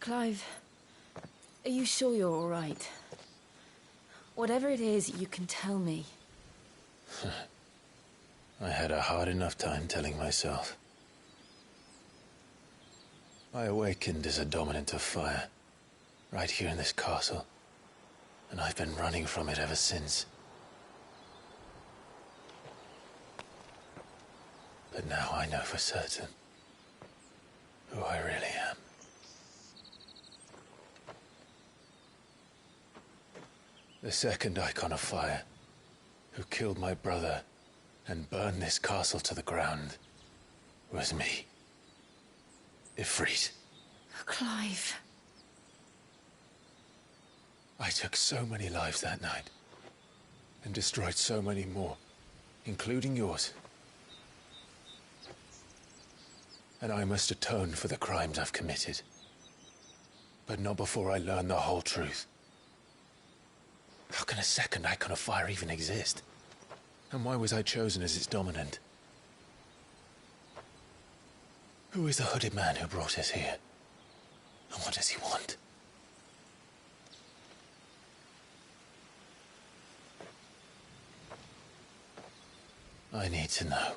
K: Clive, are you sure you're all right? Whatever it is, you can tell me.
A: I had a hard enough time telling myself. I awakened as a dominant of fire, right here in this castle, and I've been running from it ever since. But now I know for certain who I really am. The second icon of fire, who killed my brother and burned this castle to the ground, was me. Ifrit.
K: Clive.
A: I took so many lives that night, and destroyed so many more, including yours. And I must atone for the crimes I've committed. But not before I learn the whole truth. How can a second icon of fire even exist? And why was I chosen as its dominant? Who is the hooded man who brought us here? And what does he want? I need to know.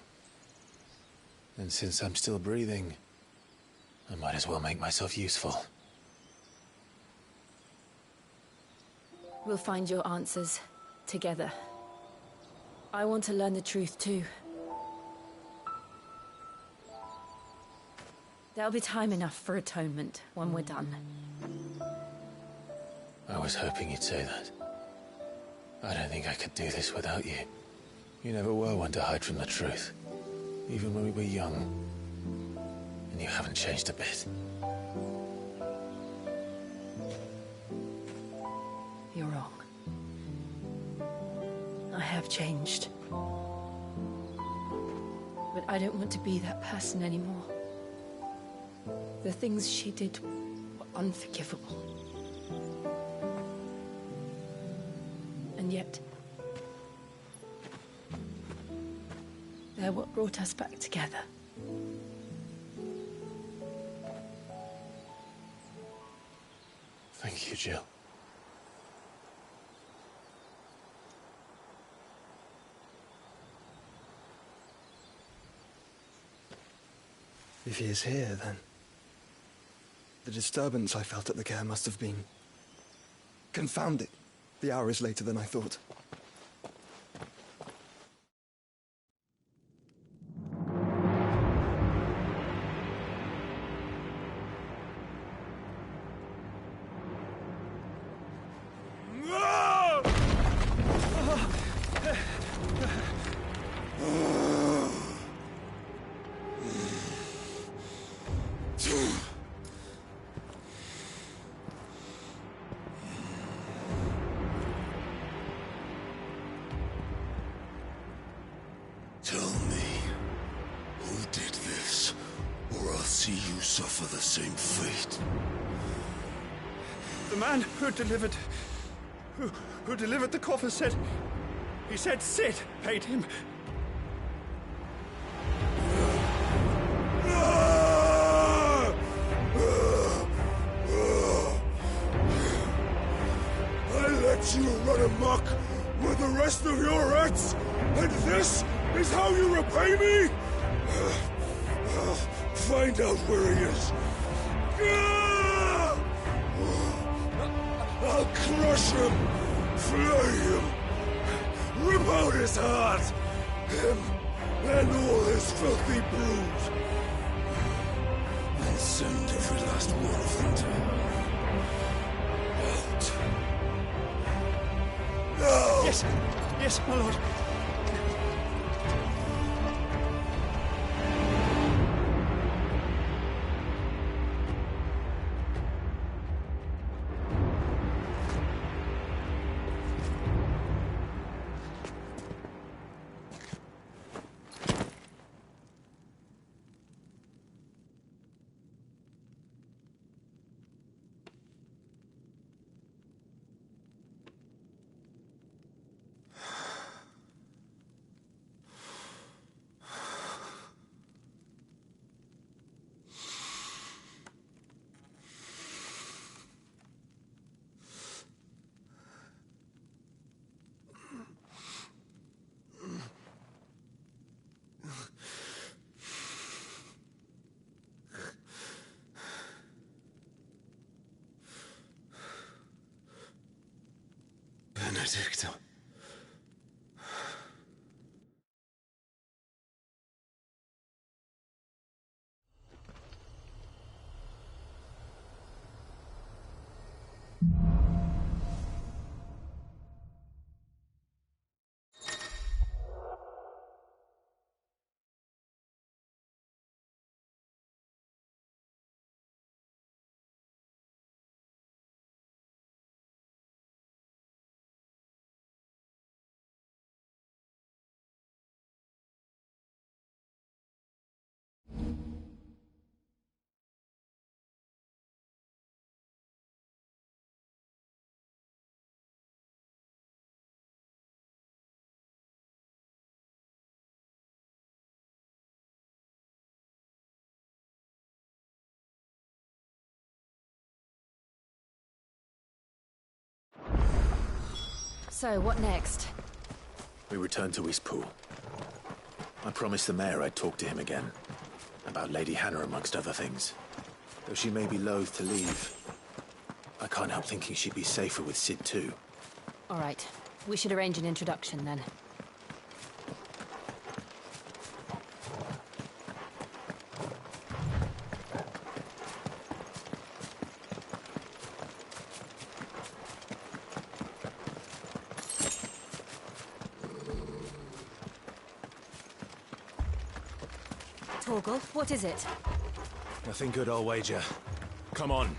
A: And since I'm still breathing, I might as well make myself useful.
K: We'll find your answers together. I want to learn the truth too. There'll be time enough for atonement when we're done.
A: I was hoping you'd say that. I don't think I could do this without you. You never were one to hide from the truth, even when we were young. And you haven't changed a bit.
K: You're wrong. I have changed. But I don't want to be that person anymore. The things she did were unforgivable. And yet, they're what brought us back together.
A: Thank you, Jill.
N: If he is here, then the disturbance I felt at the care must have been confounded. The hour is later than I thought.
C: Tell me, who did this, or I'll see you suffer the same fate.
N: The man who delivered the coffer said... He said Sid paid him.
C: I let you run amok with the rest of your rats, and this is how you repay me? I'll find out where he is. I'll crush him, flay him, rip out his heart, him and all his filthy brood, and send every last one of them to hell.
O: Yes. Yes, my lord.
A: Benedicto.
K: So, what next?
A: We return to Eastpool. I promised the mayor I'd talk to him again. About Lady Hannah, amongst other things. Though she may be loath to leave, I can't help thinking she'd be safer with Sid too.
K: All right. We should arrange an introduction, then. Torgal, what is it?
O: Nothing good, I'll wager. Come on.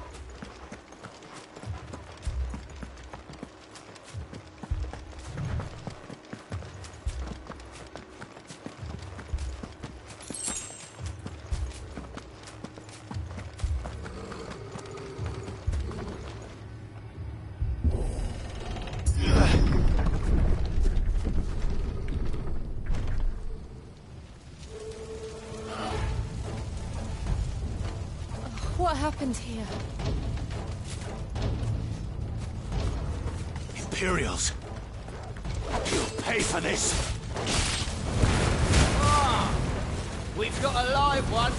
K: What happened here?
O: Imperials. You'll pay for this.
E: We've got a live one.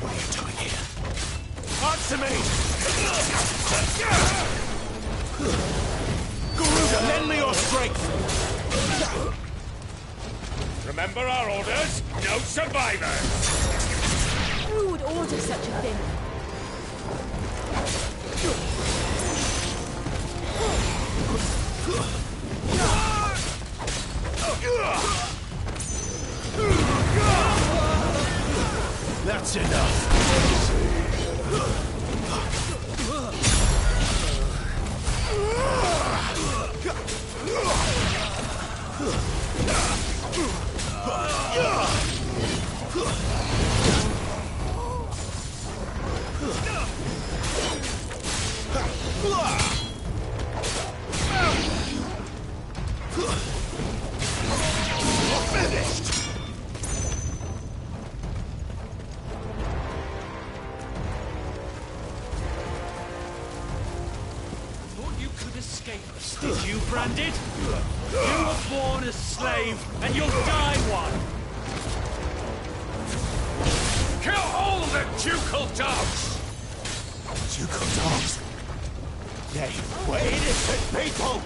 O: What are you doing here? Answer me! Garuda, lend me your strength!
P: Remember our orders? No survivors!
K: Who would order such a thing?
O: That's enough. Finished.
P: Thought you could escape us, did you, Branded? You were born a slave, and you'll die one! Kill all the ducal dogs!
O: Ducal dogs? They were innocent people!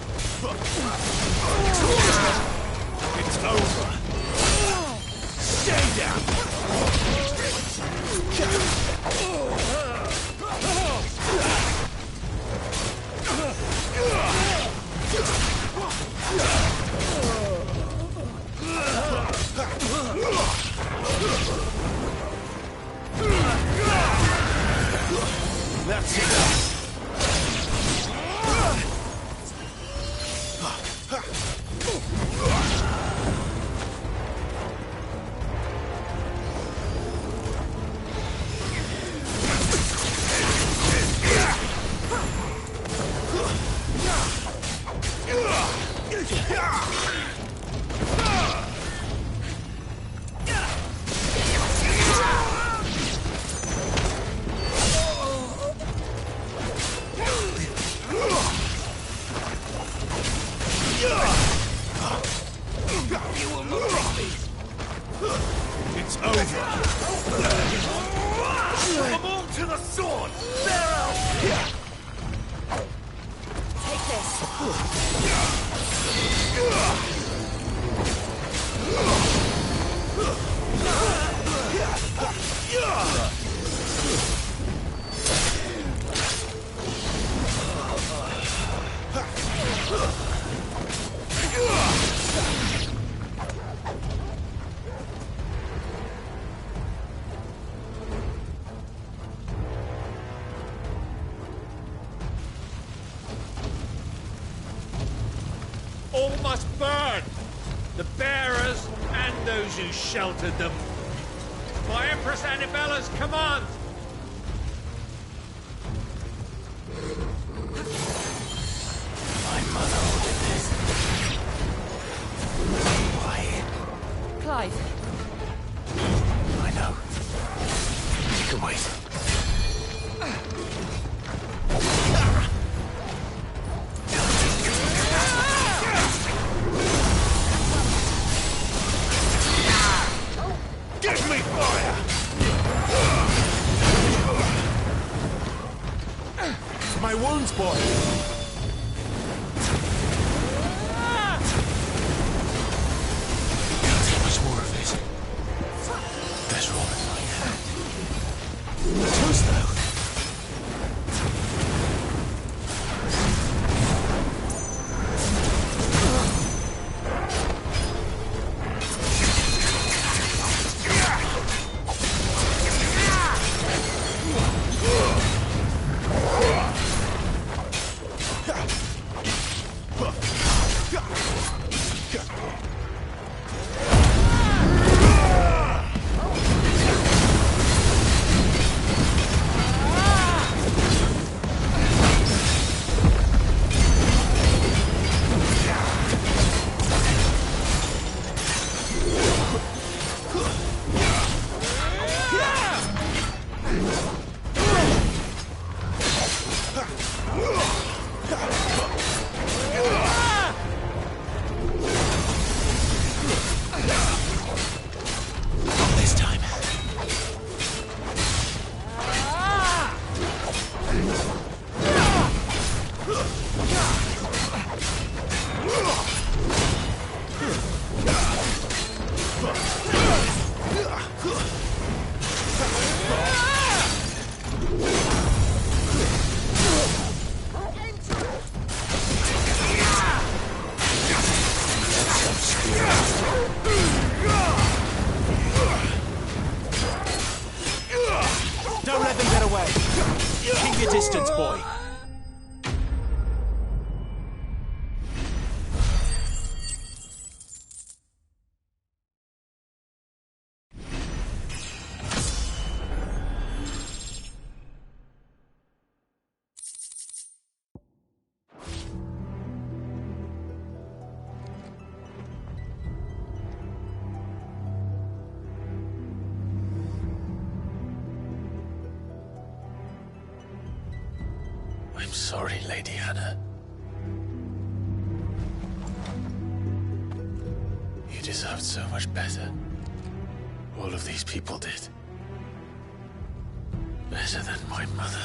O: It's over! Stay down! That's enough! It's over. Come on to the sword. They're out.
H: Take this.
P: All must burn! The bearers and those who sheltered them. By Empress Annabella's command!
O: My mother ordered this. Why?
K: Clive.
O: I know. You can wait. Give me fire! My wounds, boy! Can't take much more of it. There's all in my hand. Toast, though. This time.
P: Don't let them get away! Keep your distance, boy!
O: I'm sorry, Lady Hannah. You deserved so much better. All of these people did. Better than my mother.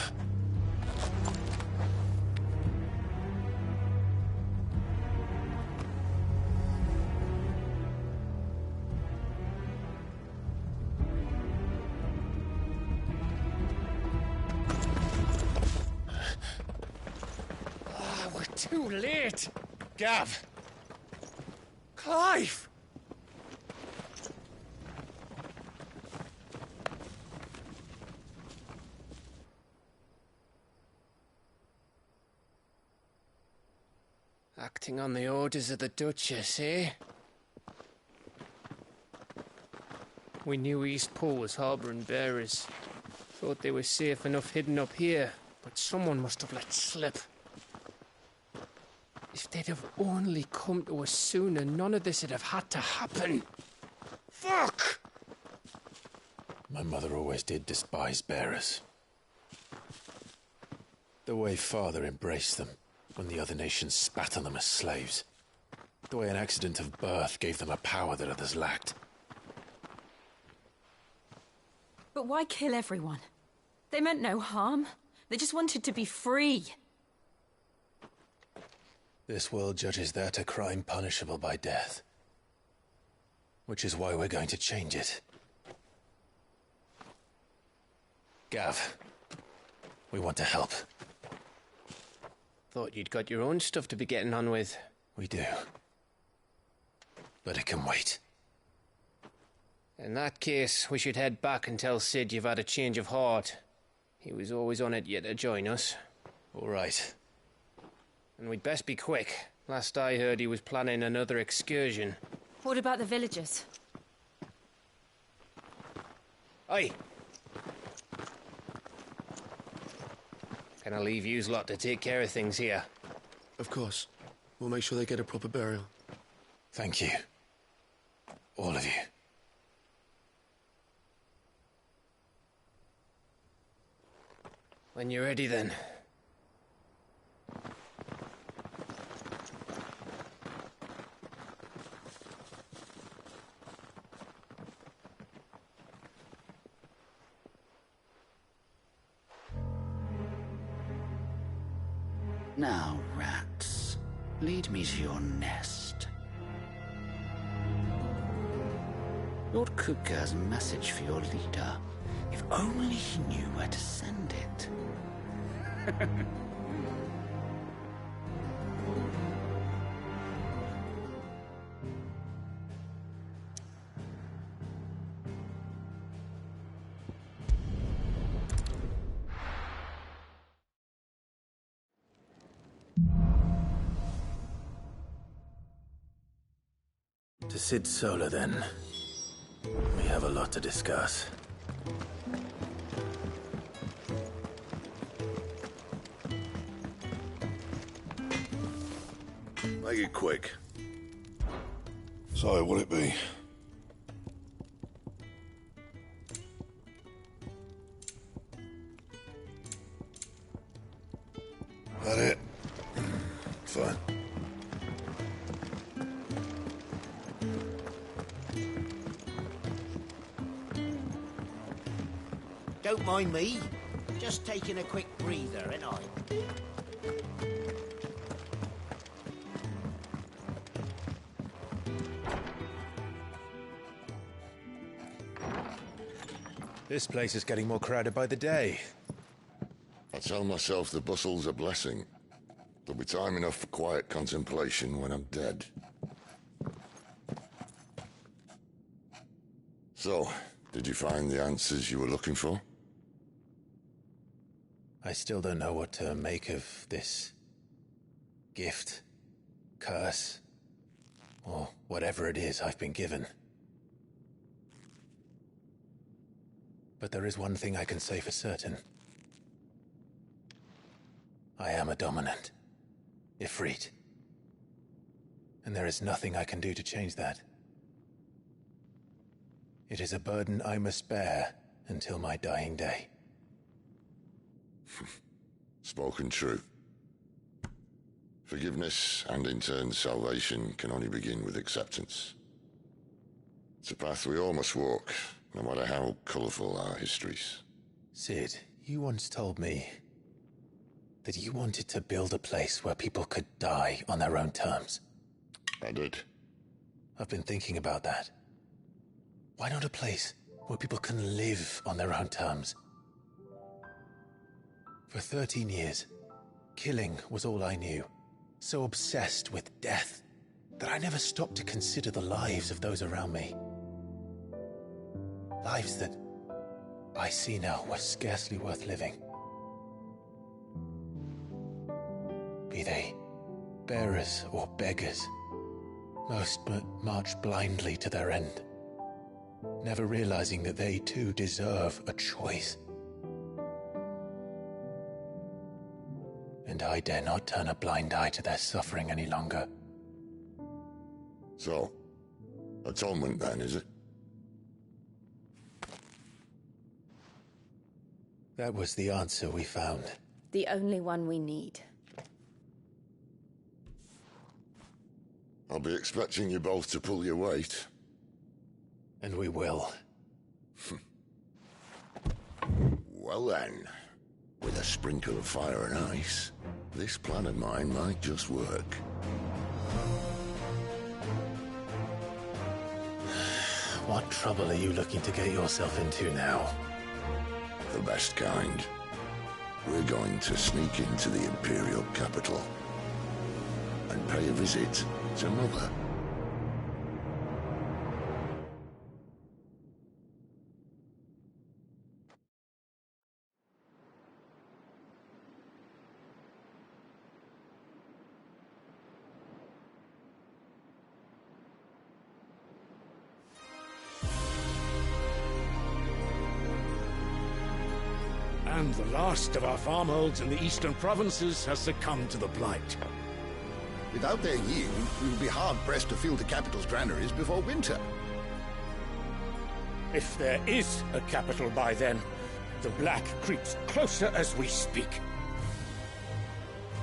P: We're too late! Gav! Clive!
Q: Acting on the orders of the Duchess, eh? We knew East Pool was harbouring bearers. Thought they were safe enough hidden up here, but someone must have let slip. If they'd have only come to us sooner, none of this would have had to happen. Fuck!
I: My mother always did despise bearers. The way Father embraced them when the other nations spat on them as slaves. The way an accident of birth gave them a power that others lacked.
K: But why kill everyone? They meant no harm. They just wanted to be free.
I: This world judges that a crime punishable by death. Which is why we're going to change it. Gav, we want to help.
Q: Thought you'd got your own stuff to be getting on with.
I: We do. But it can wait.
Q: In that case, we should head back and tell Sid you've had a change of heart. He was always on it yet to join us.
I: All right.
Q: And we'd best be quick. Last I heard, he was planning another excursion.
K: What about the villagers?
Q: Oi! Can I leave yous lot to take care of things here?
N: Of course. We'll make sure they get a proper burial.
I: Thank you. All of you.
Q: When you're ready, then.
R: Now, rats, lead me to your nest. Lord Kupka has a message for your leader. If only he knew where to send it.
A: To Sid Solar, then. We have a lot to discuss.
C: Make it quick.
S: So, what'll it be? That it? Fine.
T: Don't mind me. Just taking a quick breather, ain't I?
A: This place is getting more crowded by the day.
S: I tell myself the bustle's a blessing. There'll be time enough for quiet contemplation when I'm dead. So, did you find the answers you were looking for?
A: I still don't know what to make of this gift, curse, or whatever it is I've been given. But there is one thing I can say for certain. I am a dominant, Ifrit. And there is nothing I can do to change that. It is a burden I must bear until my dying day.
S: Spoken true. Forgiveness, and in turn salvation, can only begin with acceptance. It's a path we all must walk, no matter how colourful our histories.
A: Sid, you once told me that you wanted to build a place where people could die on their own terms.
S: I did.
A: I've been thinking about that. Why not a place where people can live on their own terms? For 13 years, killing was all I knew. So obsessed with death that I never stopped to consider the lives of those around me. Lives that I see now were scarcely worth living. Be they
I: Bearers or beggars. Most march blindly to their end, never realizing that they too deserve a choice. And I dare not turn a blind eye to their suffering any longer.
S: So, atonement then, is it?
I: That was the answer we found.
G: The only one we need.
S: I'll be expecting you both to pull your weight.
I: And we will.
S: Well then, with a sprinkle of fire and ice, this plan of mine might just work.
I: What trouble are you looking to get yourself into now?
S: The best kind. We're going to sneak into the Imperial capital and pay a visit to Mother.
J: And the last of our farmholds in the eastern provinces has succumbed to the blight.
F: Without their yield, we will be hard-pressed to fill the capital's granaries before winter.
P: If there is a capital by then, the black creeps closer as we speak.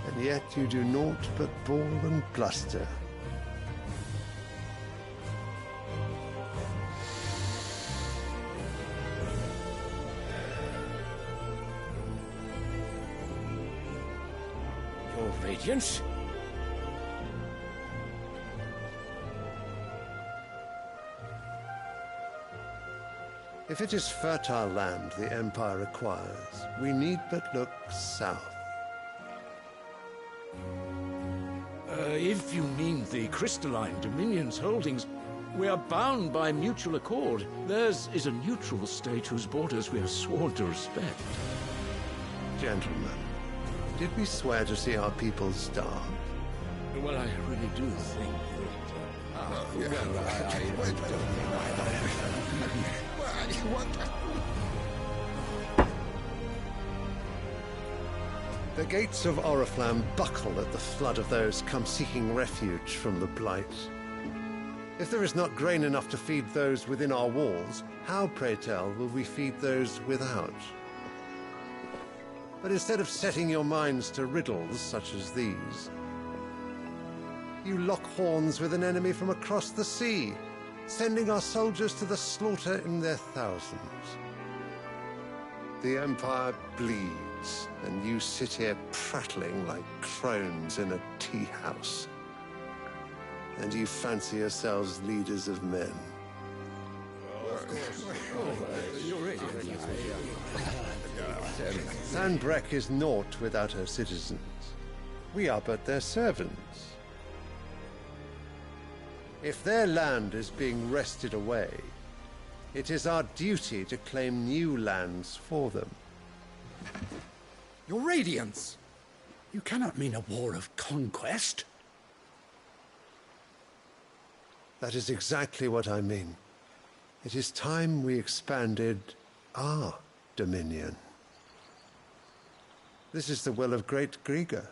L: And yet you do naught but bawl and bluster.
P: Your Radiance?
L: If it is fertile land the Empire requires, we need but look south.
J: If you mean the crystalline Dominion's holdings, we are bound by mutual accord. Theirs is a neutral state whose borders we are sworn to respect.
L: Gentlemen, did we swear to see our people starve?
J: Well, I really do think
L: The gates of Oriflamme buckle at the flood of those come seeking refuge from the blight. If there is not grain enough to feed those within our walls, how, pray tell, will we feed those without? But instead of setting your minds to riddles such as these, you lock horns with an enemy from across the sea, sending our soldiers to the slaughter in their thousands. The Empire bleeds, and you sit here prattling like crones in a tea house. And you fancy yourselves leaders of men. Sanbreque is naught without her citizens. We are but their servants. If their land is being wrested away, it is our duty to claim new lands for them.
C: Your Radiance! You cannot mean a war of conquest.
L: That is exactly what I mean. It is time we expanded our dominion. This is the will of great Grieger.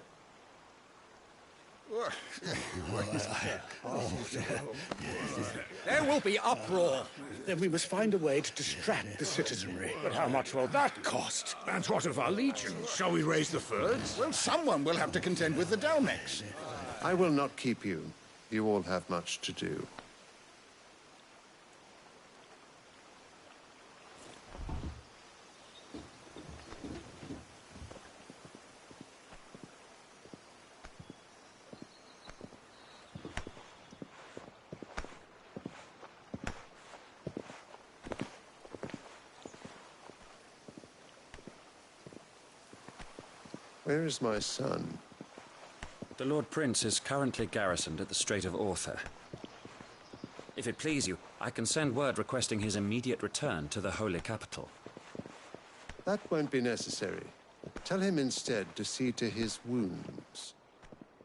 C: There will be uproar. Then we must find a way to distract the citizenry.
P: But how much will that cost?
J: And what of our legions? Shall we raise the furs?
F: Well, someone will have to contend with the Dalmex.
L: I will not keep you. You all have much to do. Where is my son?
U: The Lord Prince is currently garrisoned at the Strait of Author. If it please you, I can send word requesting his immediate return to the Holy Capital.
L: That won't be necessary. Tell him instead to see to his wounds.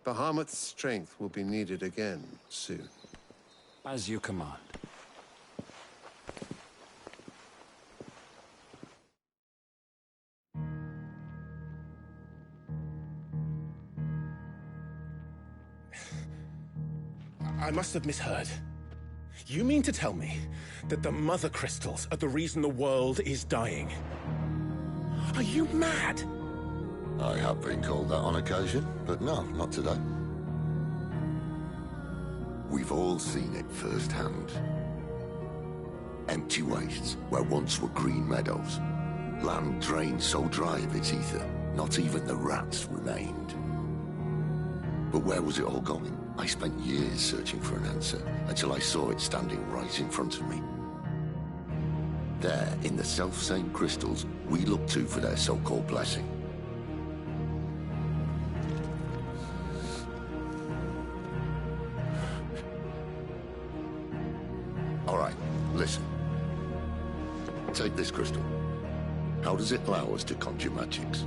L: Bahamut's strength will be needed again soon.
U: As you command.
D: I must have misheard. You mean to tell me that the mother crystals are the reason the world is dying? Are you mad?
S: I have been called that on occasion, but no, not today. We've all seen it firsthand. Empty wastes where once were green meadows. Land drained so dry of its ether, not even the rats remained. But where was it all going? I spent years searching for an answer, until I saw it standing right in front of me. There, in the self-same crystals we look to for their so-called blessing. All right, listen. Take this crystal. How does it allow us to conjure magics?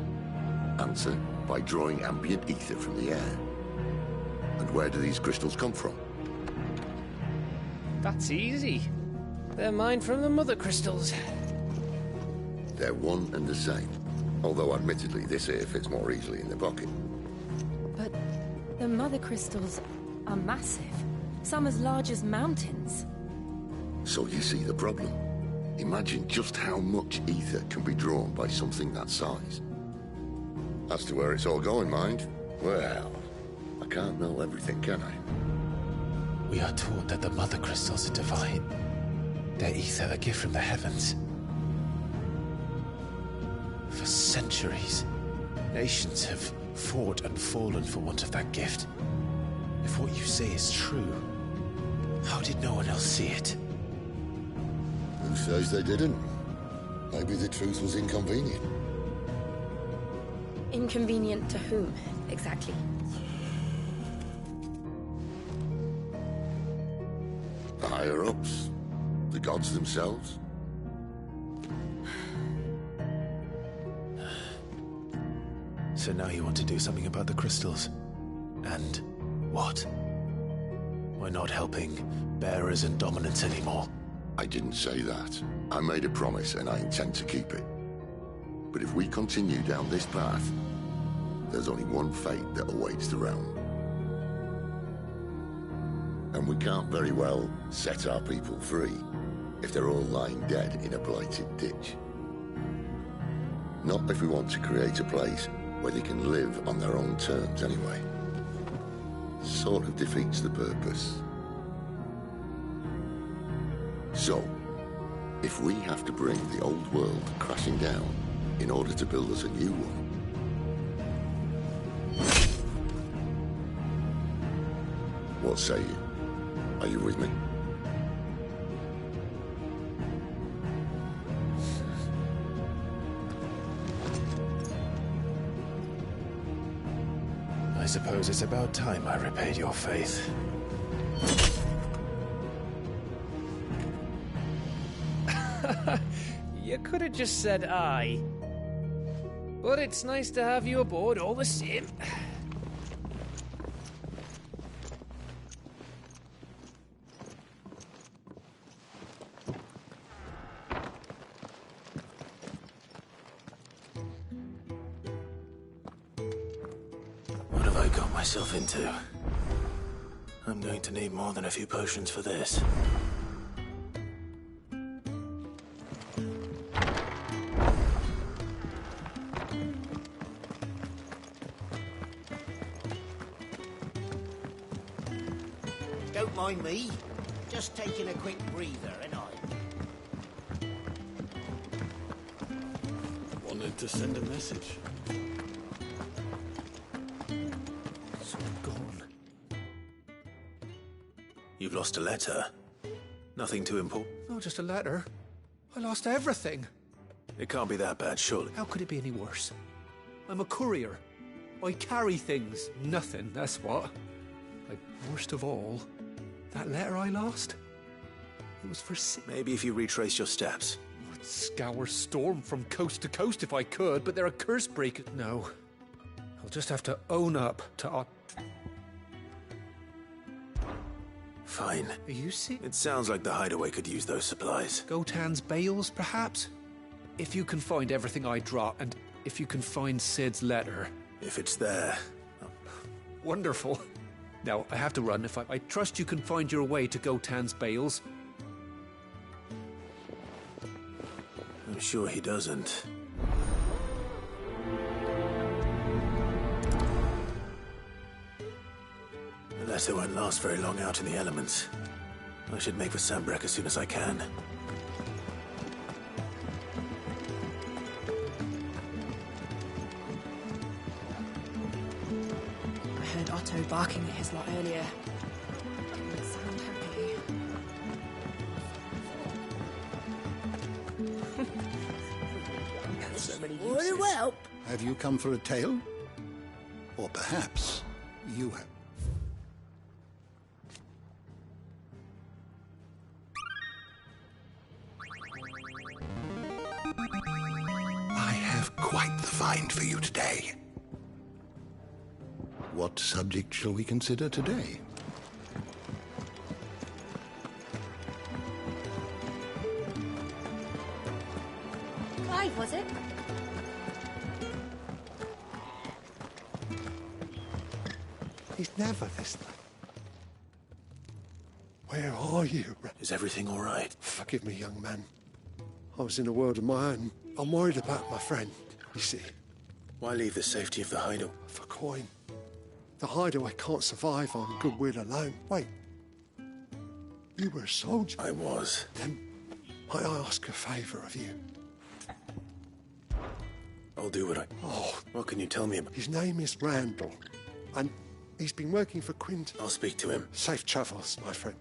S: Answer, by drawing ambient ether from the air. And where do these crystals come from?
Q: That's easy. They're mine from the mother crystals.
S: They're one and the same. Although admittedly this here fits more easily in the pocket.
K: But the mother crystals are massive. Some as large as mountains.
S: So you see the problem. Imagine just how much ether can be drawn by something that size. As to where it's all going, mind, well, I can't know everything, can I?
I: We are taught that the mother crystals are divine. Their ether a gift from the heavens. For centuries, nations have fought and fallen for want of that gift. If what you say is true, how did no one else see it?
S: Who says they didn't? Maybe the truth was inconvenient.
G: Inconvenient to whom, exactly?
S: The higher-ups? The gods themselves?
A: So now you want to do something about the crystals? And what? We're not helping bearers and dominants anymore.
S: I didn't say that. I made a promise and I intend to keep it. But if we continue down this path, there's only one fate that awaits the realm. And we can't very well set our people free if they're all lying dead in a blighted ditch. Not if we want to create a place where they can live on their own terms anyway. Sort of defeats the purpose. So, if we have to bring the old world crashing down in order to build us a new one, what say you? Are you with me?
A: I suppose it's about time I repaid your faith.
Q: You could have just said aye. But it's nice to have you aboard all the same.
A: What have I got myself into? I'm going to need more than a few potions for this.
T: Don't mind me. Just taking a quick breather, ain't I?
A: Wanted to send a message.
D: It's all gone.
A: You've lost a letter. Nothing too important.
D: Not just a letter. I lost everything.
A: It can't be that bad, surely.
D: How could it be any worse? I'm a courier. I carry things. Nothing, that's what. Like, worst of all, that letter I lost? It was for
A: Maybe if you retrace your steps.
D: I'd scour Storm from coast to coast if I could, but they're a curse breaker. No. I'll just have to own up to
A: Fine.
D: Are you sick?
A: It sounds like the hideaway could use those supplies.
D: Gotan's bales, perhaps? If you can find everything I dropped, and if you can find Sid's letter.
A: If it's there.
D: Wonderful. Now, I have to run. If I trust you can find your way to Gotan's bales.
A: I'm sure he doesn't. The letter won't last very long out in the elements. I should make for Sambrek as soon as I can.
G: I heard Otto barking at his lot earlier. Didn't sound happy.
F: So many
G: Very well.
F: Have you come for a tale? Or perhaps you have. I have quite the find for you today. What subject shall we consider today?
M: Clive, was it?
L: He's never this way. Where are you?
A: Is everything all right?
L: Forgive me, young man. I was in a world of my own. I'm worried about my friend, you see.
A: Why leave the safety of the hideaway?
L: For coin. The hideaway can't survive on goodwill alone. Wait. You were a soldier.
A: I was.
L: Then might I ask a favour of you?
A: I'll do what I...
L: Oh.
A: What can you tell me about?
L: His name is Randall. And he's been working for Quint.
A: I'll speak to him.
L: Safe travels, my friend.